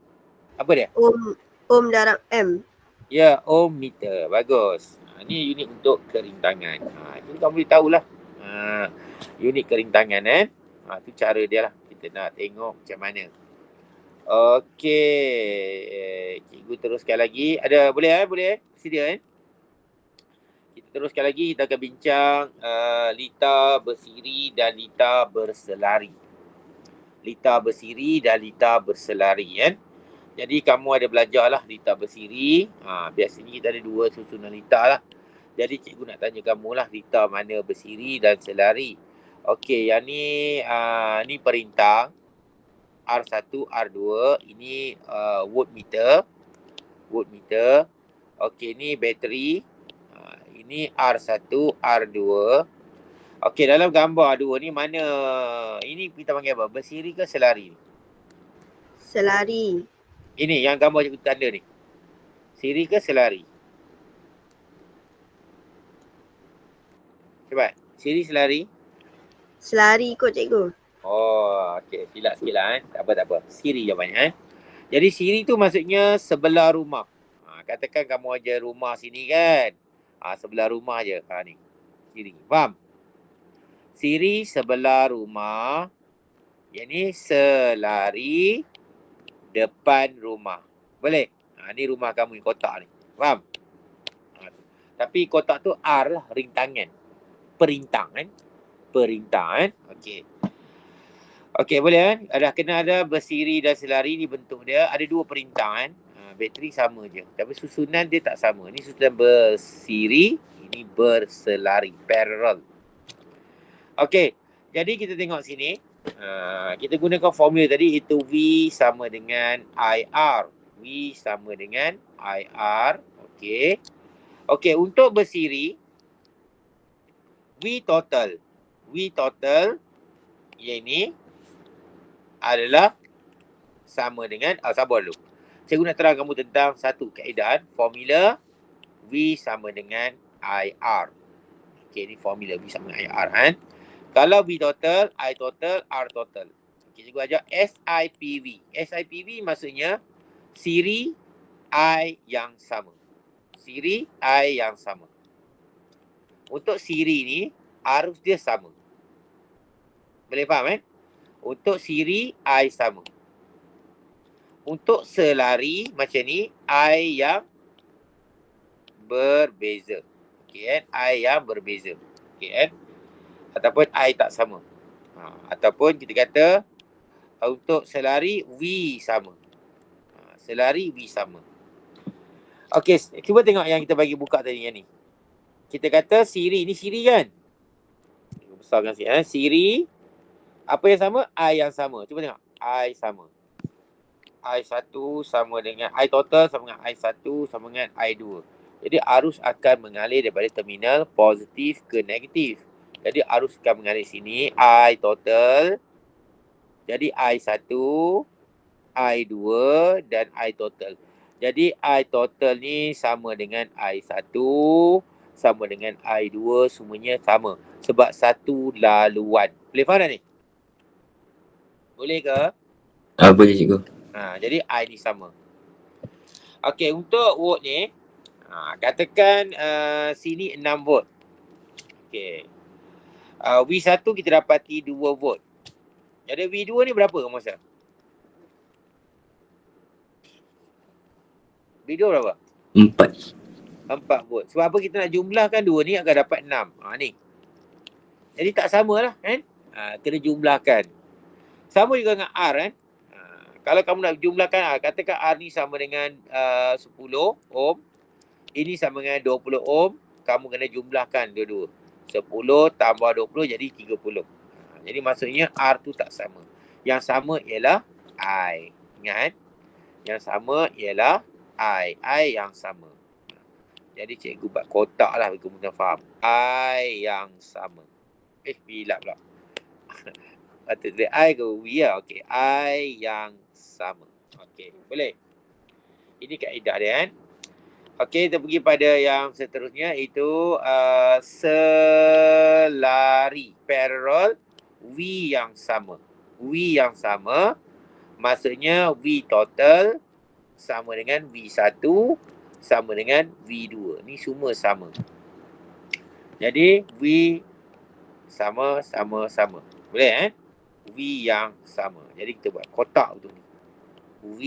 apa dia? Ohm darab M. Ya, ohm meter. Bagus. Ni unit untuk kerintangan. Jadi kamu boleh tahulah. Unit kerintangan tu cara dia lah. Kita nak tengok macam mana. Okey. Cikgu teruskan lagi. Ada boleh Boleh sedia Kita teruskan lagi. Kita akan bincang lita bersiri dan lita berselari. Lita bersiri dan lita berselari Jadi kamu ada belajar lah lita bersiri. Biasanya kita ada 2 susunan lita lah. Jadi cikgu nak tanya kamu lah lita mana bersiri dan selari. Okey, yang ni ni perintang R1, R2. Ini voltmeter. Voltmeter. Okey, ni bateri. Ini R1, R2. Okey, dalam gambar 2 ni mana? Ini kita panggil apa? Bersiri ke selari? Selari. Ini yang gambar cikgu tanda ni. Siri ke selari? Cepat. Siri selari? Selari kot cikgu. Oh, okey. Silap sikit lah Tak apa. Siri jawapannya Jadi siri tu maksudnya sebelah rumah. Katakan kamu ada rumah sini kan. Sebelah rumah je. Ni. Siri. Faham? Siri sebelah rumah. Yang ni selari depan rumah. Boleh? Ni rumah kamu ni, kotak ni. Faham? Tapi kotak tu R lah, rintangan. Perintang Perintang Okey. Okey, boleh kan? Dah kena ada bersiri dan selari ni bentuk dia. Ada dua perintah kan. Bateri sama je. Tapi susunan dia tak sama. Ni susunan bersiri, ini berselari, parallel. Okey, jadi kita tengok sini. Kita gunakan formula tadi, itu V sama dengan IR. V sama dengan IR. Okey. Okey, untuk bersiri, V total. V total, yang ini adalah sama dengan, sabar dulu. Cikgu nak terang kamu tentang satu kaedah, formula V sama dengan IR. Okey, ni formula V sama dengan IR kan. Kalau V total, I total, R total. Okey, cikgu ajar SIPV. SIPV maksudnya siri I yang sama. Siri I yang sama. Untuk siri ni, arus dia sama. Boleh faham kan? Untuk siri I sama. Untuk selari macam ni, I yang berbeza. Okey kan? I yang berbeza. Okey kan? Ataupun I tak sama. Ataupun kita kata untuk selari V sama. Selari V sama. Okey, cuba tengok yang kita bagi buka tadi yang ni. Kita kata siri, ni siri kan? Besarkan sikit. Siri, apa yang sama? I yang sama. Cuba tengok. I sama. I1 sama dengan I total sama dengan I1 sama dengan I2. Jadi arus akan mengalir daripada terminal positif ke negatif. Jadi arus akan mengalir sini I total. Jadi I1, I2 dan I total. Jadi I total ni sama dengan I1, sama dengan I2, semuanya sama. Sebab satu laluan. Boleh faham tak ni? Boleh ke? Boleh cikgu. Jadi I ni sama. Okey, untuk volt ni, katakan sini 6 volt. Okey. V1 kita dapati 2 volt. Jadi V2 ni berapa kamu rasa? V2 berapa? 4. 4 volt. Sebab apa kita nak jumlahkan 2 ni akan dapat 6. Ni. Jadi tak samalah kan? Kena jumlahkan. Sama juga dengan R kan? Kalau kamu nak jumlahkan, katakan R ni sama dengan 10 ohm. Ini sama dengan 20 ohm. Kamu kena jumlahkan dua-dua. 10 tambah 20 jadi 30. Jadi maksudnya R tu tak sama. Yang sama ialah I. Ingat? Yang sama ialah I. I yang sama. Jadi cikgu buat kotak lah bagi kamu faham. I yang sama. Bila pula. Patut dia I ke V lah. Okey. I yang sama. Okey. Boleh? Ini kaedah dia kan. Okey, kita pergi pada yang seterusnya, itu selari, parallel, V yang sama. V yang sama maksudnya V total sama dengan V1 sama dengan V2. Ni semua sama. Jadi V sama. Boleh V yang sama. Jadi kita buat kotak betul ni. V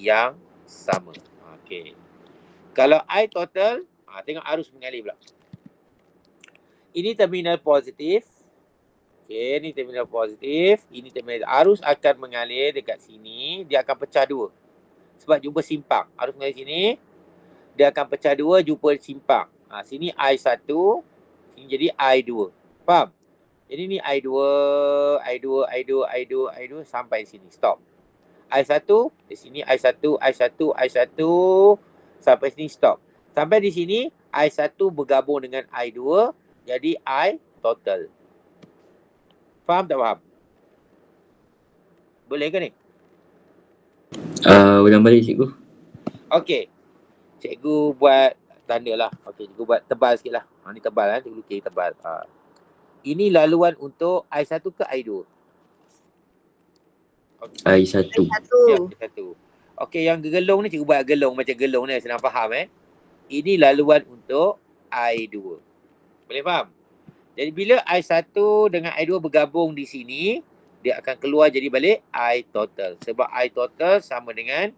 yang sama. Okey. Kalau I total, tengok arus mengalir pula. Ini terminal positif. Okey, ni terminal positif. Ini terminal, arus akan mengalir dekat sini. Dia akan pecah dua. Sebab jumpa simpang. Arus mengalir sini. Dia akan pecah dua, jumpa simpang. Sini I1. Sini jadi I2. Faham? Jadi ni I2 sampai sini. Stop. I1, di sini I1. Sampai sini stop. Sampai di sini I1 bergabung dengan I2 jadi I total. Faham tak faham? Boleh ke ni? Ulang balik cikgu. Okey. Cikgu buat tanda lah. Okey, cikgu buat tebal sikit lah. Ni tebal kan. Cikgu lukis tebal. Ini laluan untuk I1 ke I2? Okay. I1. Ya, I1. Okey, yang gelong ni cikgu buat gelong macam gelong ni, senang faham Ini laluan untuk I2. Boleh faham? Jadi bila I1 dengan I2 bergabung di sini, dia akan keluar jadi balik I total. Sebab I total sama dengan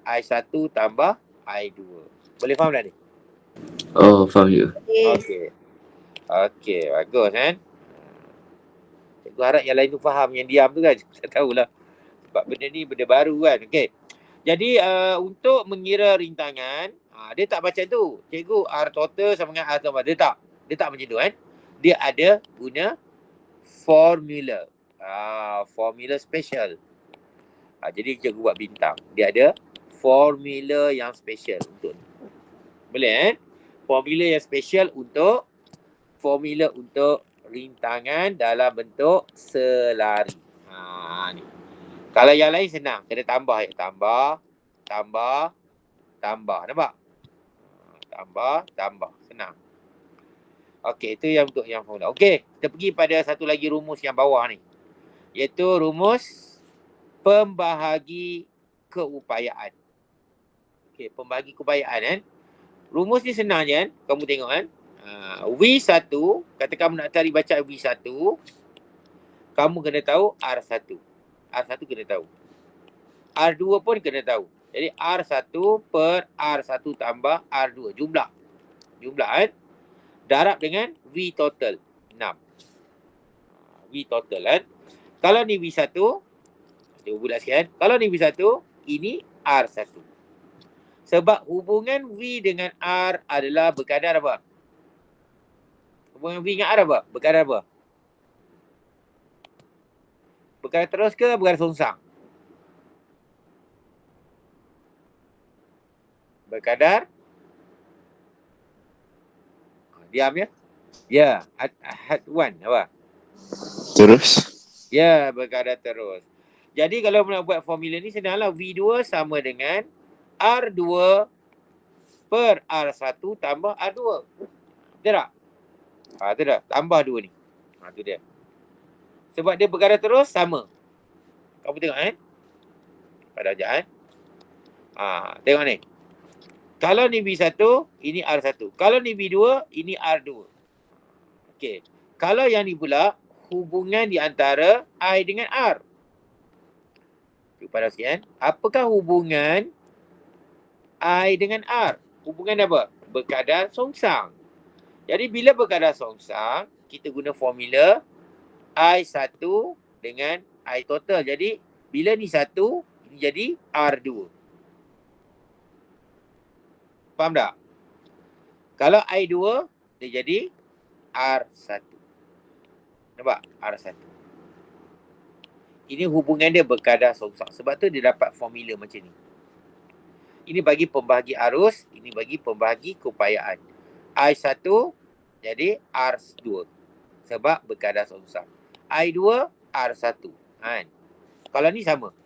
I1 tambah I2. Boleh faham tak ni? Faham juga. Okey. Okey, bagus kan? Cikgu Aku harap yang lain tu faham, yang diam tu kan. Tak tahulah. Sebab benda ni benda baru kan. Okey. Jadi untuk mengira rintangan, dia tak macam tu. Cikgu R total sama dengan R tambah. Dia tak macam tu kan. Dia ada guna formula. Formula special. Jadi cikgu buat bintang. Dia ada formula yang special untuk ni. Boleh kan? Formula yang special untuk rintangan dalam bentuk selari. Ni. Kalau yang lain senang, kena tambah ya. Tambah. Nampak? Tambah. Senang. Okey, itu yang untuk yang formula. Okey, kita pergi pada satu lagi rumus yang bawah ni. Iaitu rumus pembahagi keupayaan. Okey, pembahagi keupayaan kan. Rumus ni senang je kan. Kamu tengok kan. V1, kata kamu nak cari bacaan V1, kamu kena tahu R1. R1 kena tahu. R2 pun kena tahu. Jadi R1 per R1 tambah R2. Jumlah kan. Darab dengan V total. 6. V total kan. Kalau ni V1, kita bulat sikit kan. Kalau ni V1, ini R1. Sebab hubungan V dengan R adalah berkadar apa? Hubungan V dengan R apa? Berkadar apa? Berkadar terus ke berkadar songsang? Berkadar. Diam ya. Ya. Had one apa? Terus. Ya, berkadar terus. Jadi kalau nak buat formula ni senanglah. V2 sama dengan R2 per R1 tambah R2. Betul tak? Tu dah. Tambah 2 ni. Tu dia. Sebab dia berkadar terus sama. Kamu tengok kan? Pada sekejap kan? Tengok ni. Kalau ni V1, ini R1. Kalau ni V2, ini R2. Okey. Kalau yang ni pula, hubungan di antara I dengan R. Pada sekian. Apakah hubungan I dengan R? Hubungan apa? Berkadar songsang. Jadi bila berkadar songsang, kita guna formula I1 dengan I total. Jadi bila ni 1, ini jadi R2. Faham tak? Kalau I2, dia jadi R1. Nampak? R1. Ini hubungan dia berkadar songsang. Sebab tu dia dapat formula macam ni. Ini bagi pembahagi arus, ini bagi pembahagi keupayaan. I1 jadi R2. Sebab berkadar songsang. I2, R1. Kan? Kalau ni sama.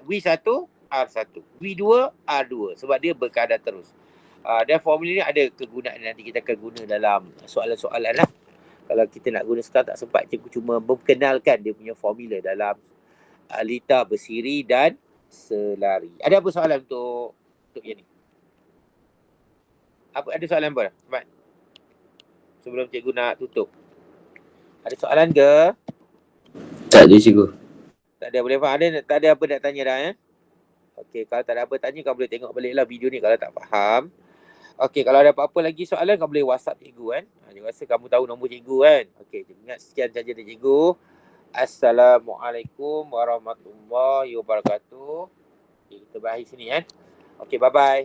V1, R1. V2, R2. Sebab dia berkadar terus. Dan formula ni ada kegunaan nanti kita akan guna dalam soalan-soalan lah. Kalau kita nak guna sekarang tak sempat, cikgu cuma memperkenalkan dia punya formula dalam litar bersiri dan selari. Ada apa soalan untuk yang ni? Ada soalan apa? Ahmad? Sebelum cikgu nak tutup. Ada soalan ke? Tak ada cikgu. Tak ada, boleh faham? Tak ada apa nak tanya dah ya? Okey, kalau tak ada apa tanya, kau boleh tengok baliklah video ni kalau tak faham. Okey, kalau ada apa-apa lagi soalan, kau boleh WhatsApp cikgu kan. Cikgu rasa kamu tahu nombor cikgu kan. Okey, ingat sekian saja dari cikgu. Assalamualaikum warahmatullahi wabarakatuh. Okay, kita berakhir sini kan. Okey, bye-bye.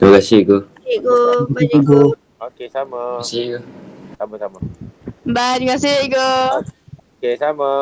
Terima kasih cikgu. Cikgu, bye cikgu. Okey, sama. Terima kasih cikgu. Sama-sama. Bye, terima kasih cikgu. Okey, sama.